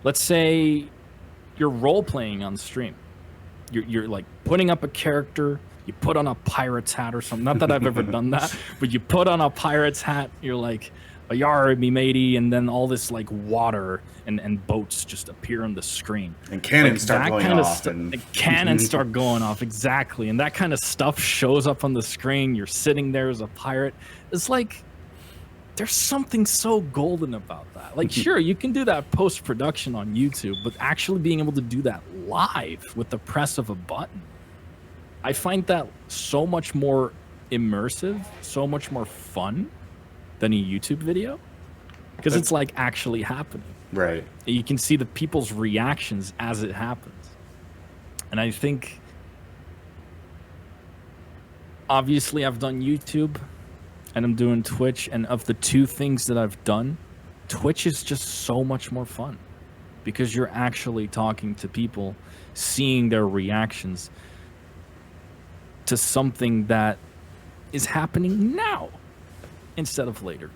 let's say you're role playing on stream. You're like putting up a character. You put on a pirate's hat or something. Not that I've ever done that, but you put on a pirate's hat. You're like, a yar, me matey, and then all this like water and boats just appear on the screen. And cannons like, start going off. And cannons start going off, exactly. And that kind of stuff shows up on the screen. You're sitting there as a pirate. It's like, there's something so golden about that. Like, sure, you can do that post-production on YouTube, but actually being able to do that live with the press of a button, I find that so much more immersive, so much more fun than a YouTube video, because it's like actually happening. Right. You can see the people's reactions as it happens. And I think, obviously, I've done YouTube and I'm doing Twitch, and of the two things that I've done, Twitch is just so much more fun because you're actually talking to people, seeing their reactions to something that is happening now instead of later,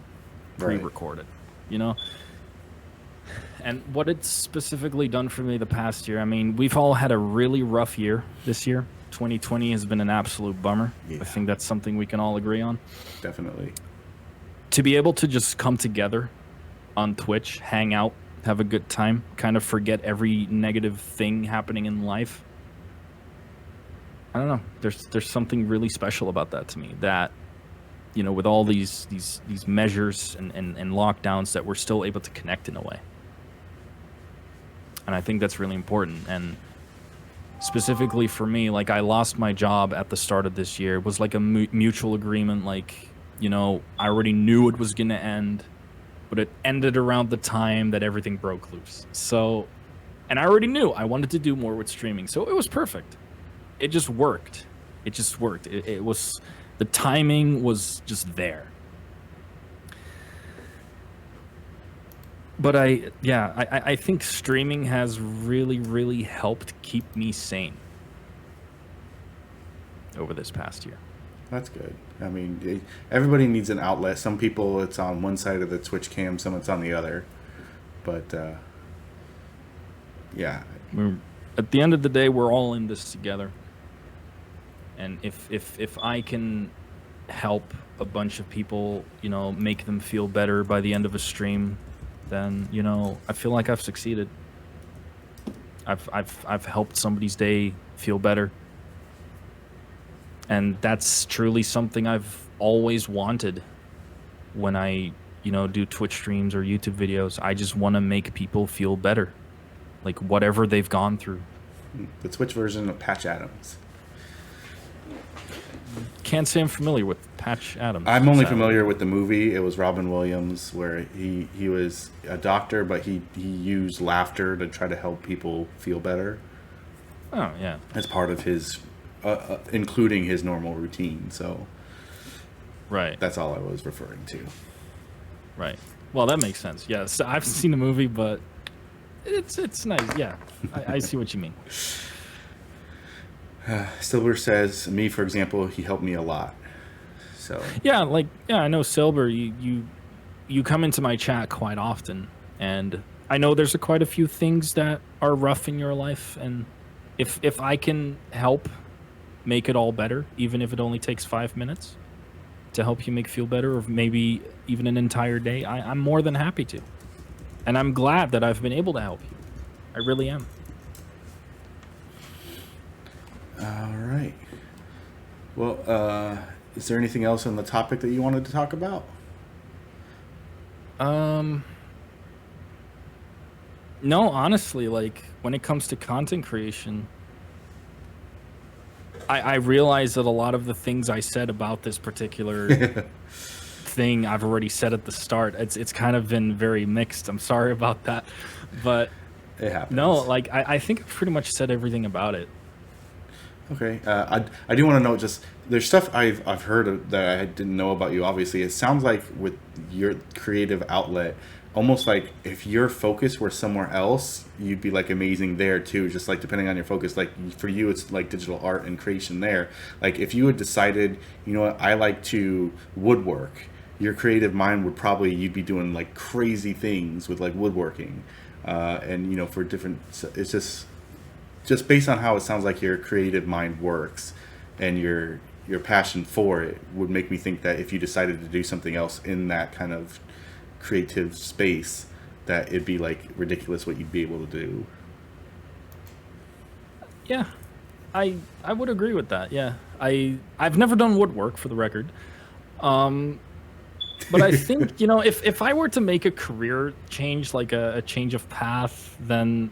pre-recorded, you know? And what it's specifically done for me the past year, I mean, we've all had a really rough year this year. 2020 has been an absolute bummer. Yeah. I think that's something we can all agree on. Definitely. To be able to just come together on Twitch, hang out, have a good time, kind of forget every negative thing happening in life. I don't know. There's something really special about that to me, that, you know, with all these measures and lockdowns, that we're still able to connect in a way. And I think that's really important. And specifically for me, like, I lost my job at the start of this year. It was like a mutual agreement. Like, you know, I already knew it was going to end, but it ended around the time that everything broke loose. So, and I already knew I wanted to do more with streaming. So it was perfect. It just worked. It just worked. It was, the timing was just there. But I think streaming has really, really helped keep me sane over this past year. That's good. I mean, everybody needs an outlet. Some people, it's on one side of the Twitch cam, some it's on the other. But, yeah. At the end of the day, we're all in this together. And if I can help a bunch of people, you know, make them feel better by the end of a stream, then, you know, I feel like I've succeeded. I've helped somebody's day feel better. And that's truly something I've always wanted when I, you know, do Twitch streams or YouTube videos. I just want to make people feel better, like whatever they've gone through. The Twitch version of Patch Adams. Can't say I'm familiar with Patch Adams. I'm only familiar with the movie. It was Robin Williams, where he was a doctor, but he used laughter to try to help people feel better. Oh, yeah. As part of his, including his normal routine. So, right. That's all I was referring to. Right. Well, that makes sense. Yes, I've seen the movie, but it's nice. Yeah, I see what you mean. Silver says, me, for example, he helped me a lot. So yeah, I know Silver. You come into my chat quite often, and I know there's quite a few things that are rough in your life, and if I can help make it all better, even if it only takes 5 minutes to help you feel better, or maybe even an entire day, I'm more than happy to, and I'm glad that I've been able to help you. I really am. All right. Well, is there anything else on the topic that you wanted to talk about? No, honestly, like, when it comes to content creation, I realize that a lot of the things I said about this particular thing I've already said at the start. It's kind of been very mixed. I'm sorry about that, but it happens. No, like, I think I've pretty much said everything about it. Okay. I do want to know, just, there's stuff I've heard of that I didn't know about you. Obviously, it sounds like with your creative outlet, almost like if your focus were somewhere else, you'd be like amazing there too. Just like depending on your focus, like for you, it's like digital art and creation there. Like if you had decided, you know what, I like to woodwork, your creative mind would probably, you'd be doing like crazy things with like woodworking. and for different, it's just based on how it sounds like your creative mind works, and your passion for it would make me think that if you decided to do something else in that kind of creative space, that it'd be like ridiculous what you'd be able to do. Yeah, I would agree with that. Yeah, I've never done woodwork, for the record. But I think if I were to make a career change, like a change of path, then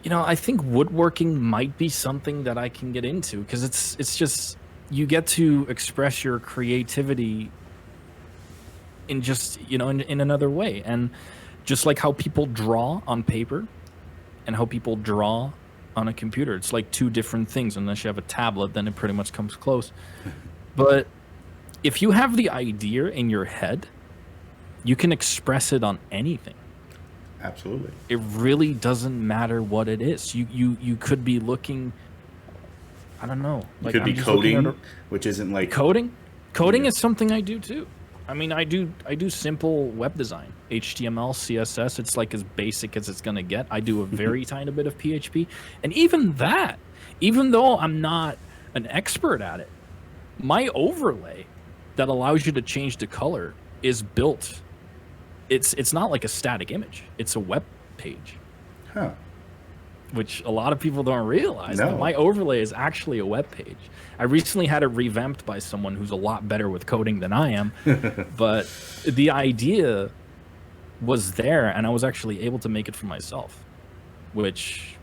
I think woodworking might be something that I can get into, because it's just, you get to express your creativity in just in another way, and just like how people draw on paper and how people draw on a computer, it's like two different things. Unless you have a tablet, then it pretty much comes close. But if you have the idea in your head, you can express it on anything. Absolutely. It really doesn't matter what it is. You could be looking, I don't know. You could be coding, which isn't like coding. Coding is something I do too. I mean, I do simple web design, HTML, CSS. It's like as basic as it's gonna get. I do a very tiny bit of PHP, and even that, even though I'm not an expert at it, my overlay that allows you to change the color is built. It's not like a static image. It's a web page. Huh. Which a lot of people don't realize. No. But my overlay is actually a web page. I recently had it revamped by someone who's a lot better with coding than I am. But the idea was there, and I was actually able to make it for myself. Which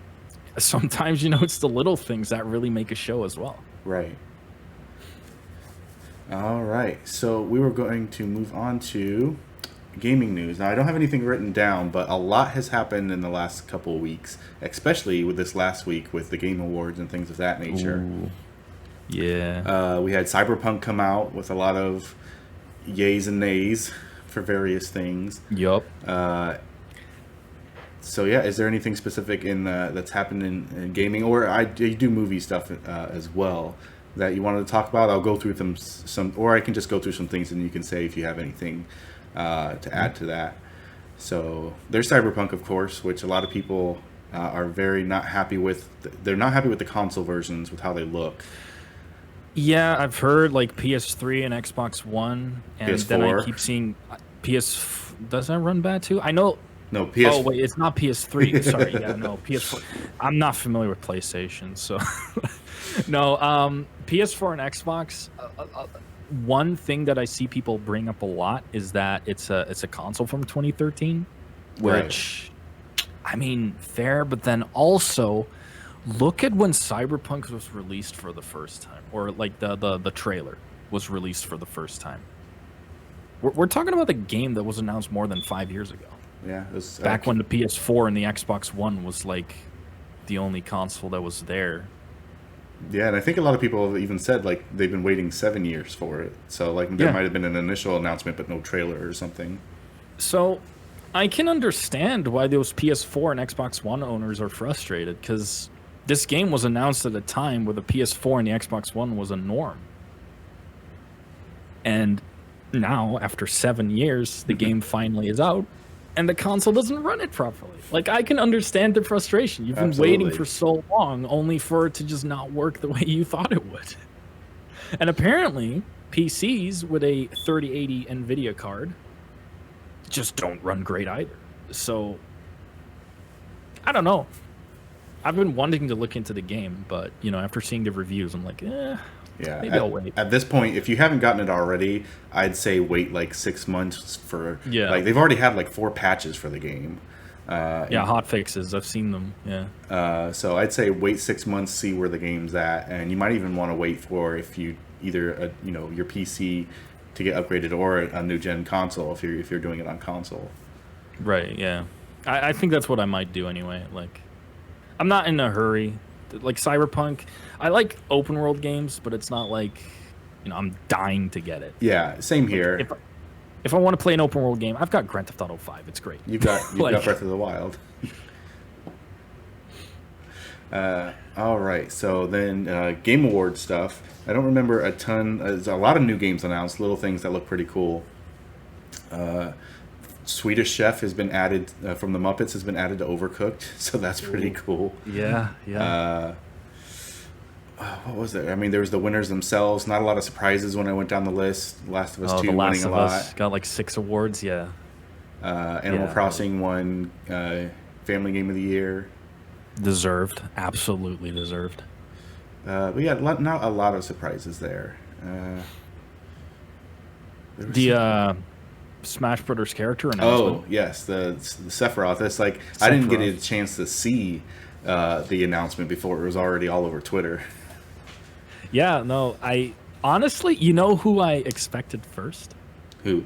sometimes, it's the little things that really make a show as well. Right. All right. So we were going to move on to gaming news. Now, I don't have anything written down, but a lot has happened in the last couple of weeks, especially with this last week with the Game Awards and things of that nature. Ooh. Yeah. We had Cyberpunk come out with a lot of yays and nays for various things. Yup. So yeah, is there anything specific that's happened in gaming, or you do movie stuff as well, that you wanted to talk about? I'll go through some, or I can just go through some things and you can say if you have anything to add to that. So there's Cyberpunk, of course, which a lot of people are very not happy with. They're not happy with the console versions, with how they look. Yeah, I've heard like PS3 and Xbox One, and PS4. then I keep seeing PS. Does that run bad too? I know. No, PS. Oh wait, it's not PS3. Sorry, yeah, no, PS4. I'm not familiar with PlayStation, so no. PS4 and Xbox. One thing that I see people bring up a lot is that it's a console from 2013, which, right. I mean, fair, but then also look at when Cyberpunk was released for the first time, or like the trailer was released for the first time. We're talking about the game that was announced more than 5 years ago. Yeah, it was, back when the PS4 and the Xbox One was like the only console that was there. Yeah, and I think a lot of people have even said like they've been waiting 7 years for it. So like there might have been an initial announcement but no trailer or something. So I can understand why those PS4 and Xbox One owners are frustrated, because this game was announced at a time where the PS4 and the Xbox One was a norm. And now, after 7 years, the game finally is out, and the console doesn't run it properly. Like, I can understand the frustration. You've been waiting for so long, only for it to just not work the way you thought it would. And apparently, PCs with a 3080 NVIDIA card just don't run great either. So, I don't know. I've been wanting to look into the game, but, after seeing the reviews, I'm like, yeah, maybe I'll wait. At this point, if you haven't gotten it already, I'd say wait like 6 months for. Yeah. Like they've already had like 4 patches for the game. Hot fixes. I've seen them. Yeah. So I'd say wait 6 months, see where the game's at, and you might even want to wait for if you either your PC to get upgraded or a new gen console if you're doing it on console. Right. Yeah. I think that's what I might do anyway. Like, I'm not in a hurry. Like Cyberpunk, I like open world games, but it's not like, I'm dying to get it. Yeah, same here. If I want to play an open world game, I've got Grand Theft Auto 5. It's great. You've got Breath of the Wild. All right, so then Game Award stuff. I don't remember a ton. There's a lot of new games announced, little things that look pretty cool. Swedish Chef has been added from the Muppets has been added to Overcooked, so that's pretty cool. Yeah, What was it? I mean, there was the winners themselves. Not a lot of surprises when I went down the list. Last of Us 2 The winning Last a of lot. Us got like 6 awards. Yeah. Animal Crossing won Family Game of the Year. Deserved, absolutely deserved. But yeah, not a lot of surprises there. The Smash Brothers character announcement. Oh yes, the Sephiroth. It's like I didn't get a chance to see the announcement before it was already all over Twitter. Yeah, no, I honestly, you know who I expected first? Who?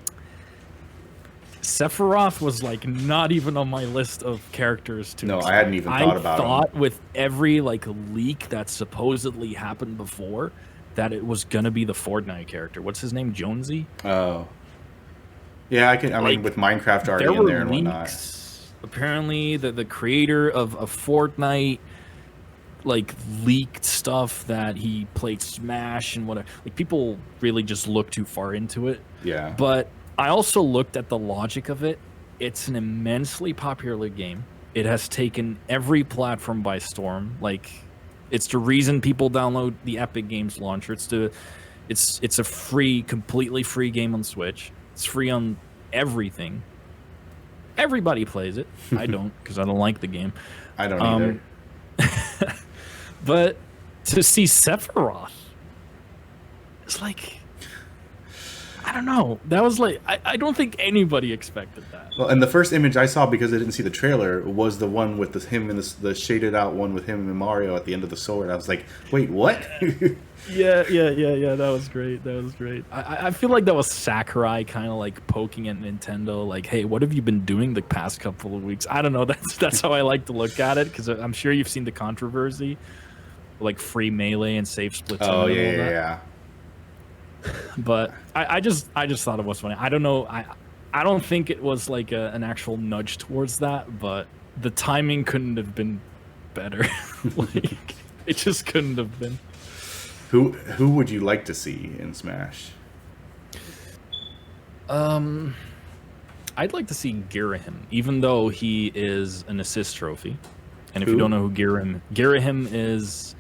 Sephiroth was like not even on my list of characters to No, expect. I hadn't even thought about him. I thought with every like leak that supposedly happened before that it was gonna be the Fortnite character. What's his name? Jonesy? Oh. Yeah, I mean, with Minecraft already in there and whatnot. Apparently, the creator of Fortnite like leaked stuff that he played Smash and whatever. Like people really just look too far into it. Yeah. But I also looked at the logic of it. It's an immensely popular game. It has taken every platform by storm. Like, it's the reason people download the Epic Games launcher. It's a free, completely free game on Switch. It's free on everything. Everybody plays it. I don't, because I don't like the game. I don't either. But to see Sephiroth, it's like, I don't know. That was like, I don't think anybody expected that. Well, and the first image I saw, because I didn't see the trailer, was the one with him and the shaded out one with him and Mario at the end of the sword. I was like, wait, what? Yeah. That was great. I feel like that was Sakurai kind of like poking at Nintendo, like, hey, what have you been doing the past couple of weeks? I don't know. That's how I like to look at it, because I'm sure you've seen the controversy, like free melee and safe splits. Oh yeah. But I just thought it was funny. I don't know. I don't think it was like an actual nudge towards that, but the timing couldn't have been better. Like, it just couldn't have been. Who would you like to see in Smash? I'd like to see Girahim, even though he is an assist trophy. And if you don't know who Girahim is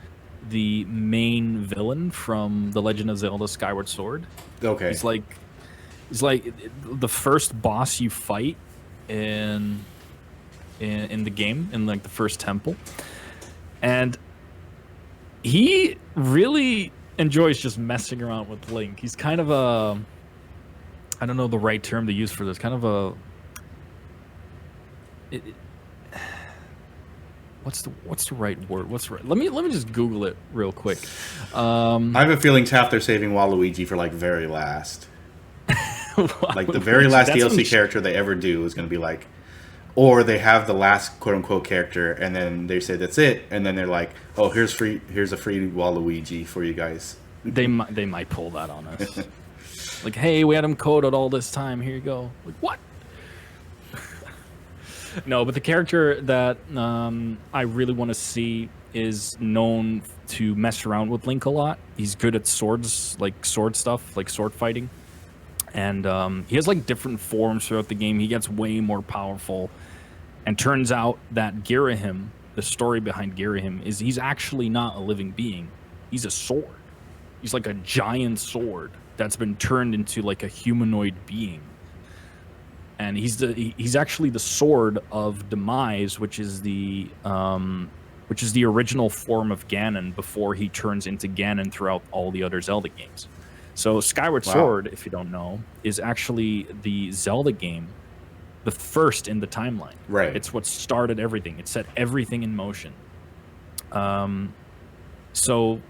the main villain from The Legend of Zelda Skyward Sword. Okay. He's like the first boss you fight in the game, in like the first temple. And he really enjoys just messing around with Link. He's kind of a, I don't know the right term to use for this, kind of a, what's the right word? Let me just Google it real quick. I have a feeling Taft they're saving Waluigi for like very last. Like the very last DLC character they ever do is going to be like, or they have the last quote unquote character and then they say that's it, and then they're like, oh, here's a free Waluigi for you guys. They might pull that on us. Like, hey, we had him coded all this time. Here you go. Like, what? No, but the character that I really want to see is known to mess around with Link a lot. He's good at swords, like sword stuff, like sword fighting. And he has like different forms throughout the game. He gets way more powerful. And turns out that Girahim, the story behind Girahim, is he's actually not a living being. He's a sword. He's like a giant sword that's been turned into like a humanoid being. And he's actually the sword of Demise, which is the original form of Ganon before he turns into Ganon throughout all the other Zelda games. So Skyward Sword, if you don't know, is actually the Zelda game, the first in the timeline. Right. It's what started everything. It set everything in motion. So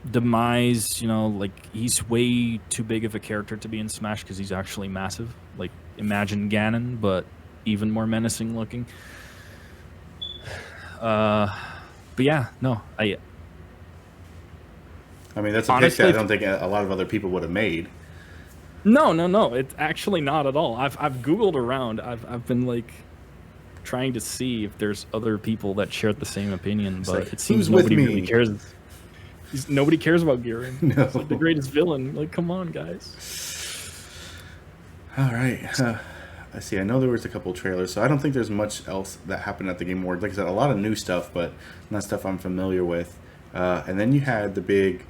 Demise, like he's way too big of a character to be in Smash because he's actually massive. Like imagine Ganon, but even more menacing looking. But yeah, no, I mean, that's a pick that I don't think a lot of other people would have made. No. It's actually not at all. I've Googled around. I've been like trying to see if there's other people that shared the same opinion, but like, it seems nobody really cares. Nobody cares about Girahim. No. He's like the greatest villain. Like, come on, guys. All right. I see. I know there was a couple trailers, so I don't think there's much else that happened at the Game Awards. Like I said, a lot of new stuff, but not stuff I'm familiar with. And then you had the big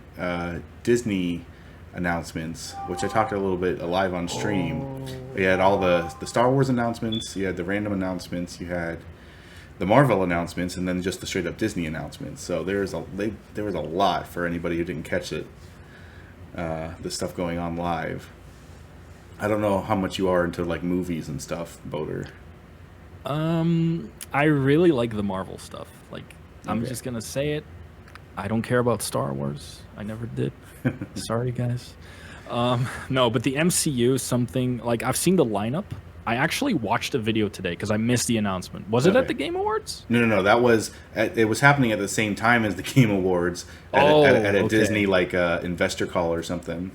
Disney announcements, which I talked a little bit live on stream. You had all the Star Wars announcements, you had the random announcements, you had the Marvel announcements, and then just the straight up Disney announcements. So there was a lot for anybody who didn't catch it. The stuff going on live. I don't know how much you are into like movies and stuff, Boter. I really like the Marvel stuff. Like, I'm Okay. just gonna say it. I don't care about Star Wars. I never did. Sorry, guys. No, but the MCU is something like I've seen the lineup. I actually watched a video today because I missed the announcement. Was it at Okay. the Game Awards? No. It was happening at the same time as the Game Awards at a okay. Disney like investor call or something.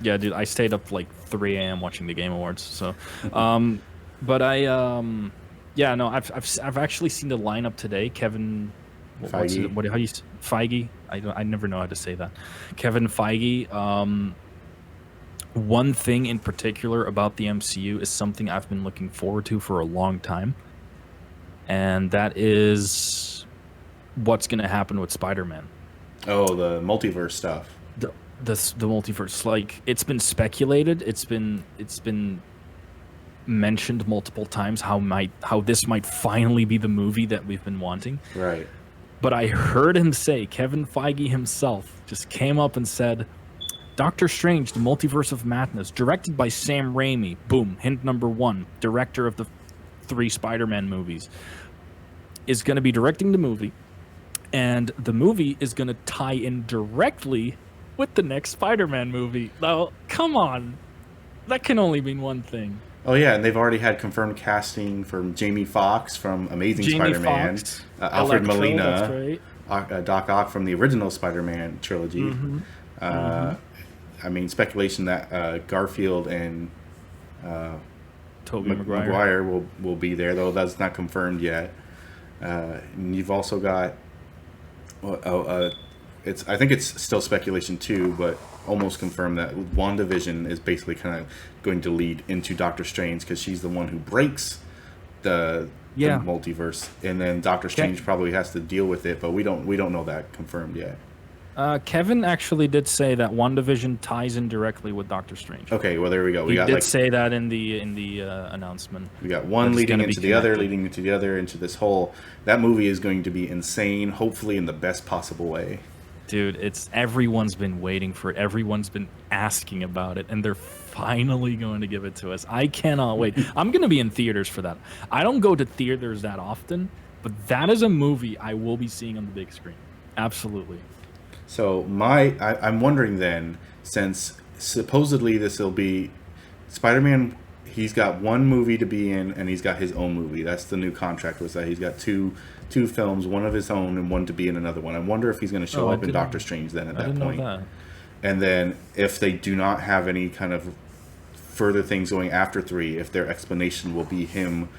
Yeah, dude, I stayed up like 3 a.m. watching the Game Awards. So, but yeah, no, I've actually seen the lineup today. Kevin, what's Feige. it, how do you Feige? I never know how to say that. Kevin Feige. One thing in particular about the MCU is something I've been looking forward to for a long time, and that is what's going to happen with Spider-Man. Oh, the multiverse stuff. The multiverse, like it's been speculated, it's been mentioned multiple times how this might finally be the movie that we've been wanting. Right. But I heard him say, Kevin Feige himself just came up and said, Doctor Strange, the Multiverse of Madness, directed by Sam Raimi. Boom, hint number 1, director of the 3 Spider-Man movies, is going to be directing the movie, and the movie is going to tie in directly with the next Spider-Man movie. Now, come on. That can only mean one thing. Oh yeah, and they've already had confirmed casting from Jamie Foxx from Amazing Jamie Spider-Man, Foxx, Alfred Electro, Molina, that's right. Doc Ock from the original Spider-Man trilogy. I mean, speculation that Garfield and Tobey Maguire. Maguire will be there, though that's not confirmed yet. And you've also got, I think it's still speculation too, but almost confirmed that WandaVision is basically kind of going to lead into Doctor Strange because she's the one who breaks the multiverse, and then Doctor Strange probably has to deal with it, but we don't know that confirmed yet. Kevin actually did say that WandaVision ties in directly with Doctor Strange. Okay, well there we go. He did say that in the announcement. We got one leading into the other, leading into the other, into this whole. That movie is going to be insane, hopefully in the best possible way. Dude, everyone's been waiting for it. Everyone's been asking about it, and they're finally going to give it to us. I cannot wait. I'm going to be in theaters for that. I don't go to theaters that often, but that is a movie I will be seeing on the big screen. Absolutely. So I'm wondering then, since supposedly this will be Spider-Man, he's got one movie to be in, and he's got his own movie. That's the new contract, was that he's got two films, one of his own and one to be in another one. I wonder if he's going to show up in Doctor Strange then at that point. Know that. And then if they do not have any kind of further things going after 3, if their explanation will be him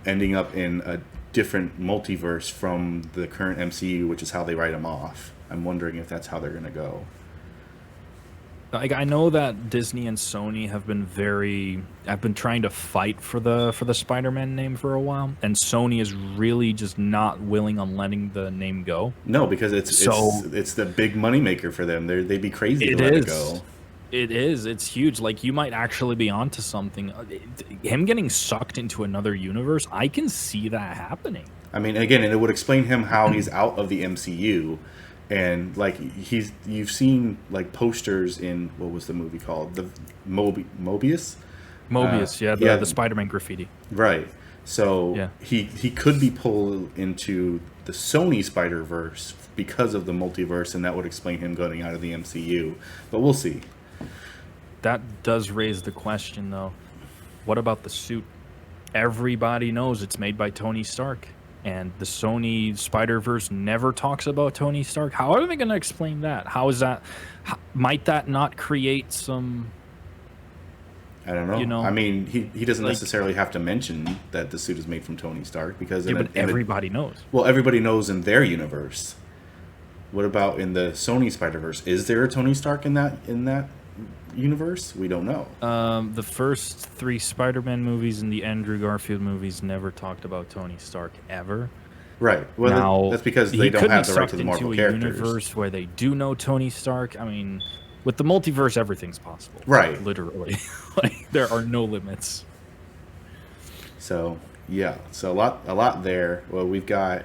ending up in a different multiverse from the current MCU, which is how they write him off. I'm wondering if that's how they're going to go. Like, I know that Disney and Sony have been trying to fight for the Spider-Man name for a while, and Sony is really just not willing on letting the name go. No, because it's the big moneymaker for them. They'd be crazy to let it go. It is. It's huge. Like, you might actually be onto something. Him getting sucked into another universe, I can see that happening. I mean, again, and it would explain him how he's out of the MCU. And like you've seen like posters in, what was the movie called? The Mobius. The Spider-Man graffiti. Right. So he could be pulled into the Sony Spider-Verse because of the multiverse, and that would explain him going out of the MCU. But we'll see. That does raise the question, though. What about the suit? Everybody knows it's made by Tony Stark. And the Sony Spider-Verse never talks about Tony Stark. How are they going to explain that? How is that? Might that not create some? I don't know. You know, I mean, he doesn't necessarily have to mention that the suit is made from Tony Stark because everybody knows. Well, everybody knows in their universe. What about in the Sony Spider-Verse? Is there a Tony Stark in that universe? We don't know. The first 3 Spider-Man movies and the Andrew Garfield movies never talked about Tony Stark ever. Right. Well, Now, that's because he they don't could be have the right to sucked the Marvel into a characters. universe where they do know Tony Stark. I mean, with the multiverse, everything's possible. Right. Literally. Like, there are no limits. So yeah, so a lot there. Well, we've got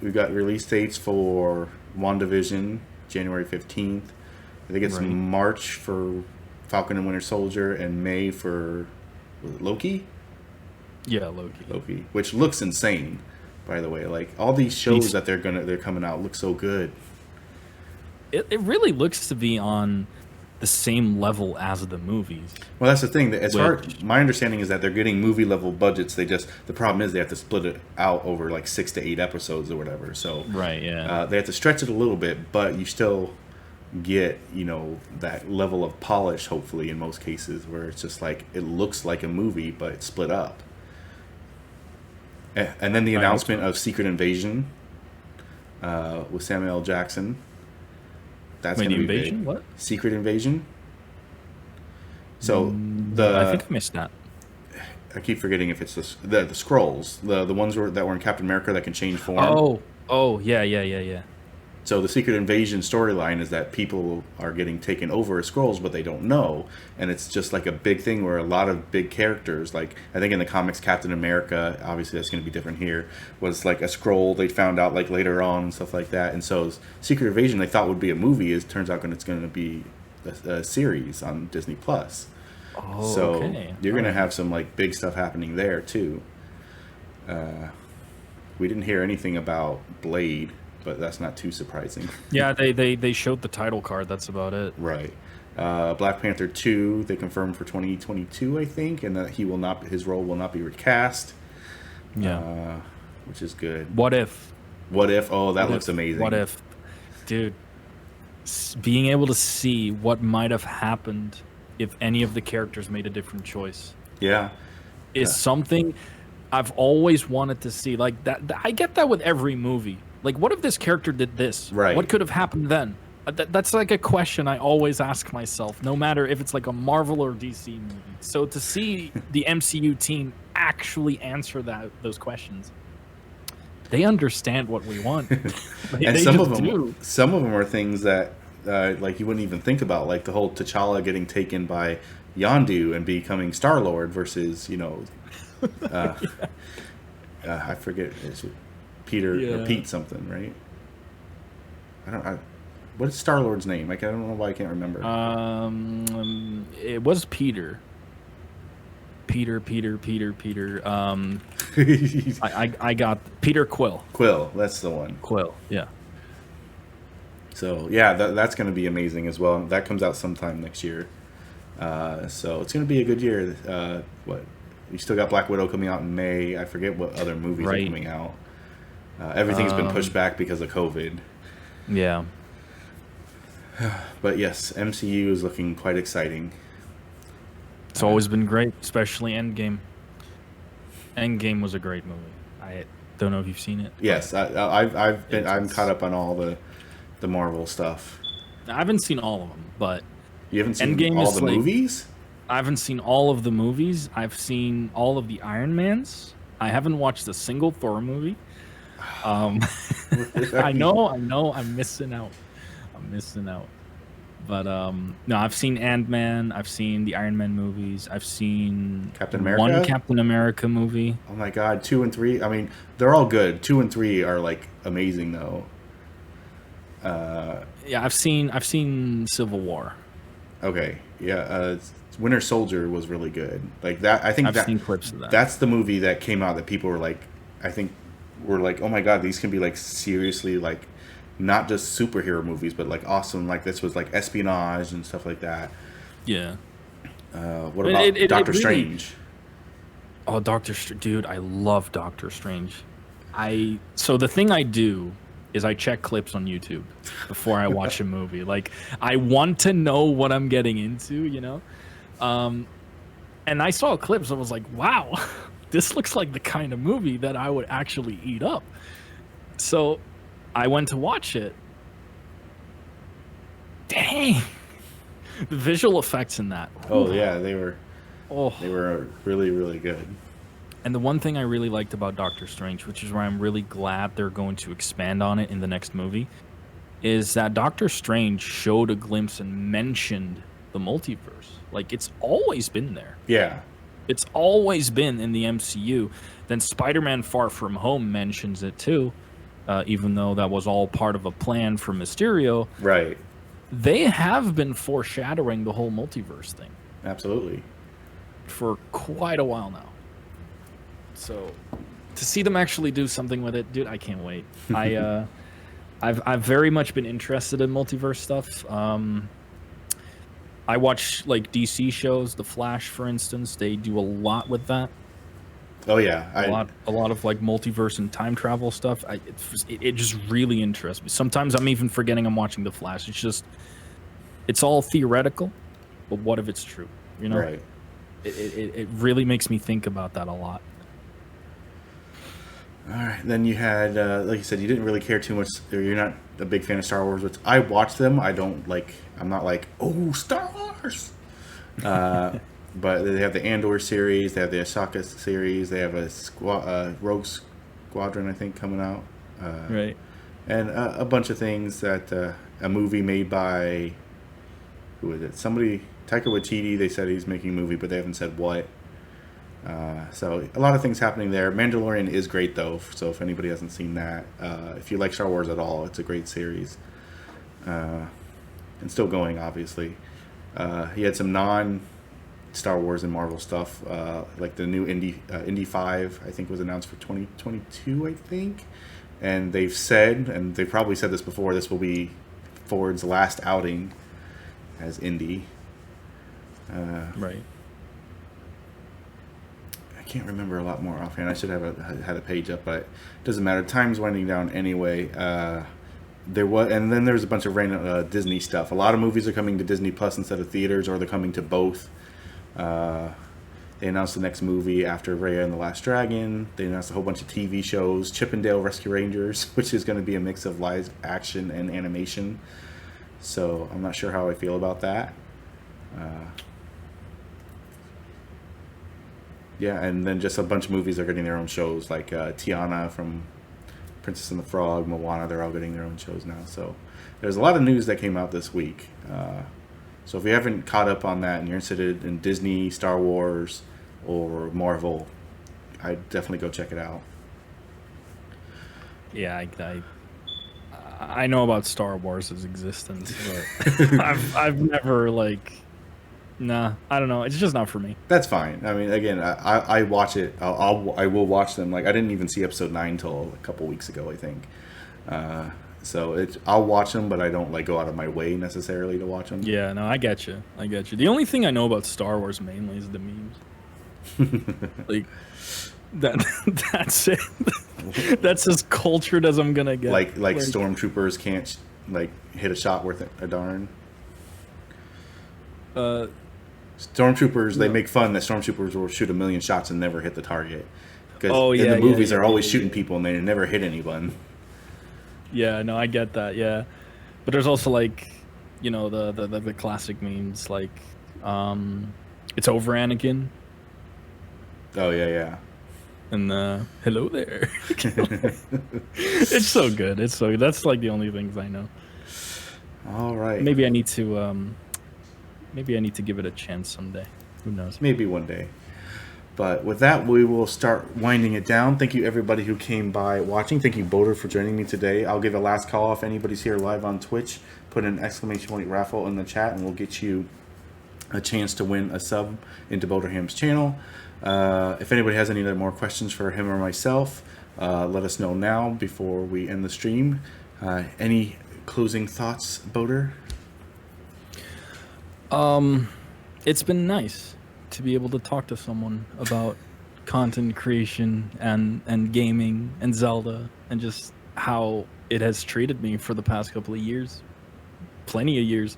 release dates for WandaVision, January 15th. I think it's Right. March for Falcon and Winter Soldier, and May for Loki. Yeah, Loki. Loki, which looks insane, by the way. Like all these shows that they're coming out look so good. It really looks to be on the same level as the movies. Well, that's the thing. As far my understanding is that they're getting movie level budgets. The problem is they have to split it out over like 6 to 8 episodes or whatever. So Right, yeah. they have to stretch it a little bit, but you still get that level of polish. Hopefully, in most cases, where it's just like it looks like a movie, but it's split up. And then the announcement of Secret Invasion with Samuel L. Jackson. That's going to be Invasion? big. What? Secret Invasion. So I think I missed that. I keep forgetting if it's the scrolls, the ones that were in Captain America that can change form. Oh, yeah. So the Secret Invasion storyline is that people are getting taken over as Skrulls, but they don't know, and it's just like a big thing where a lot of big characters, like I think in the comics, Captain America, obviously that's going to be different here, was like a Skrull they found out like later on and stuff like that, and so Secret Invasion they thought would be a movie, turns out it's going to be a series on Disney Plus. Oh, so okay. You're going to have some like big stuff happening there too. We didn't hear anything about Blade, but that's not too surprising. Yeah, they showed the title card. That's about it. Right. Black Panther 2, they confirmed for 2022, I think, and that his role will not be recast. Yeah. Which is good. What if? Oh, that looks amazing. What if? Dude, being able to see what might have happened if any of the characters made a different choice. Yeah. Is something I've always wanted to see. Like that, I get that with every movie. Like, what if this character did this? Right. What could have happened then? That's like a question I always ask myself, no matter if it's like a Marvel or DC movie. So to see the MCU team actually answer those questions, they understand what we want. And some of them are things that like you wouldn't even think about, like the whole T'Challa getting taken by Yondu and becoming Star-Lord versus I forget. It's Peter or Pete something, right? What is Star-Lord's name? Like, I don't know why I can't remember. It was Peter. Peter. I got Peter Quill. Quill, that's the one. Quill, yeah. So yeah, that's going to be amazing as well. That comes out sometime next year. So it's going to be a good year. You still got Black Widow coming out in May. I forget what other movies are coming out. Everything's been pushed back because of COVID. Yeah. But yes, MCU is looking quite exciting. It's always been great, especially Endgame. Endgame was a great movie. I don't know if you've seen it. Yes, I'm caught up on all the Marvel stuff. I haven't seen all of them, but you haven't seen Endgame all the movies? I haven't seen all of the movies. I've seen all of the Iron Mans. I haven't watched a single Thor movie. I know, I'm missing out. But no, I've seen Ant-Man. I've seen the Iron Man movies. I've seen Captain America? One Captain America movie. Oh my God, 2 and 3. I mean, they're all good. 2 and 3 are like amazing though. Yeah, I've seen Civil War. Okay, yeah. Winter Soldier was really good. Like that, I think I've seen clips of that. That's the movie that came out that people were like, oh my God, these can be like seriously like not just superhero movies, but like awesome. Like this was like espionage and stuff like that. Yeah. What about Doctor Strange? Oh, dude, I love Doctor Strange. So the thing I do is I check clips on YouTube before I watch a movie. Like I want to know what I'm getting into, you know? And I saw clips. I was like, wow, this looks like the kind of movie that I would actually eat up. So I went to watch it. Damn. The visual effects in that. Oh yeah, they were Oh. really, really good. And the one thing I really liked about Doctor Strange, which is where I'm really glad they're going to expand on it in the next movie, is that Doctor Strange showed a glimpse and mentioned the multiverse. Like, it's always been there. Yeah. It's always been in the MCU. Then Spider-Man Far From Home mentions it too, even though that was all part of a plan for Mysterio. Right. They have been foreshadowing the whole multiverse thing. Absolutely. For quite a while now. So to see them actually do something with it, dude, I can't wait. I've very much been interested in multiverse stuff. I watch like DC shows, The Flash, for instance. They do a lot with that. Oh yeah, A lot of like multiverse and time travel stuff. It just really interests me. Sometimes I'm even forgetting I'm watching The Flash. It's all theoretical, but what if it's true? You know, right. It really makes me think about that a lot. All right, then you had, like you said, you didn't really care too much. Or you're not a big fan of Star Wars, which I watch them. I'm not like, oh, Star Wars. But they have the Andor series, they have the Ahsoka series, they have a Rogue Squadron, I think, coming out. Right. And a bunch of things that a movie made by, who is it? Somebody, Taika Waititi. They said he's making a movie, but they haven't said what. So a lot of things happening there. Mandalorian is great though, so if anybody hasn't seen that, if you like Star Wars at all, it's a great series. And still going, obviously. He had some non-Star Wars and Marvel stuff, like the new Indy 5, I think was announced for 2022, I think. And they've said, and they've probably said this before, this will be Ford's last outing as Indy. Right. I can't remember a lot more offhand. I should have had a page up, but it doesn't matter. Time's winding down anyway. And then there's a bunch of random Disney stuff. A lot of movies are coming to Disney Plus instead of theaters, or they're coming to both. They announced the next movie after Raya and the Last Dragon. They announced a whole bunch of TV shows. Chippendale Rescue Rangers, which is going to be a mix of live action and animation. So I'm not sure how I feel about that. Yeah, and then just a bunch of movies are getting their own shows, like Tiana from Princess and the Frog, Moana, they're all getting their own shows now. So there's a lot of news that came out this week. So if you haven't caught up on that and you're interested in Disney, Star Wars, or Marvel, I'd definitely go check it out. Yeah, I know about Star Wars' existence, but I've never nah, I don't know. It's just not for me. That's fine. I mean, again, I watch it. I will watch them. Like, I didn't even see episode 9 until a couple weeks ago, I think. So I'll watch them, but I don't go out of my way necessarily to watch them. Yeah, no, I get you. The only thing I know about Star Wars mainly is the memes. That's it. That's as cultured as I'm gonna get. Like stormtroopers can't hit a shot worth a darn. Stormtroopers, they make fun that stormtroopers will shoot 1,000,000 shots and never hit the target. Because in the movies, they're always shooting people and they never hit anyone. Yeah, no, I get that. Yeah, but there's also the classic memes it's over Anakin. Oh yeah. And hello there. It's so good. It's so good. That's the only things I know. All right. Maybe I need to give it a chance someday. Who knows? Maybe one day. But with that, we will start winding it down. Thank you, everybody who came by watching. Thank you, Boter, for joining me today. I'll give a last call if anybody's here live on Twitch. Put an exclamation raffle in the chat, and we'll get you a chance to win a sub into Boterham's channel. If anybody has any other more questions for him or myself, let us know now before we end the stream. Any closing thoughts, Boter? It's been nice to be able to talk to someone about content creation and gaming and Zelda and just how it has treated me for the past couple of years. Plenty of years.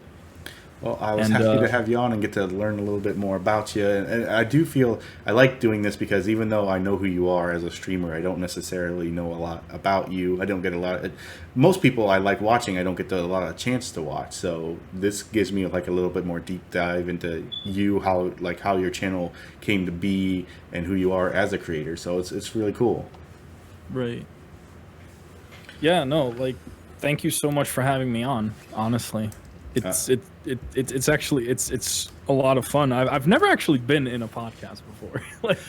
Well, I was And happy to have you on and get to learn a little bit more about you. And I do feel I like doing this because even though I know who you are as a streamer, I don't necessarily know a lot about you. I don't get a lot of most people I like watching. I don't get a lot of chance to watch. So this gives me like a little bit more deep dive into you, how your channel came to be, and who you are as a creator. So it's really cool. right. Yeah, no, like thank you so much for having me on, honestly. It's actually it's a lot of fun. I've never actually been in a podcast before. Like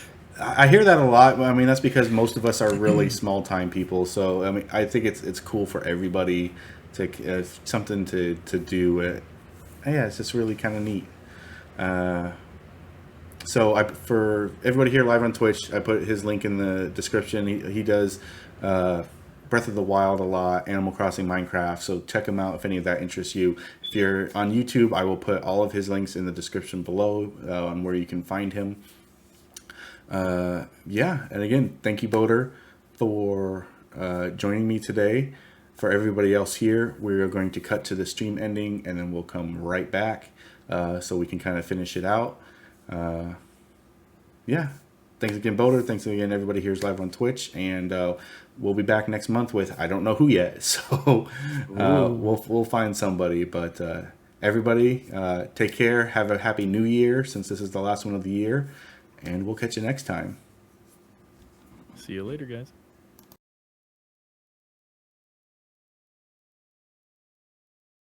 I hear that a lot. I mean, that's because most of us are really small time people. So I mean, I think it's cool for everybody to something to do. Yeah, it's just really kind of neat. So for everybody here live on Twitch, I put his link in the description. He does Breath of the Wild a lot, Animal Crossing, Minecraft. So check him out if any of that interests you. If you're on YouTube, I will put all of his links in the description below on where you can find him. Yeah, and again, thank you, Boter, for joining me today. For everybody else here, we're going to cut to the stream ending, and then we'll come right back so we can kind of finish it out. Yeah, thanks again, Boter. Thanks again, everybody here's live on Twitch, and we'll be back next month with I don't know who yet, so we'll find somebody. But everybody, take care. Have a happy New Year, since this is the last one of the year. And we'll catch you next time. see you later, guys.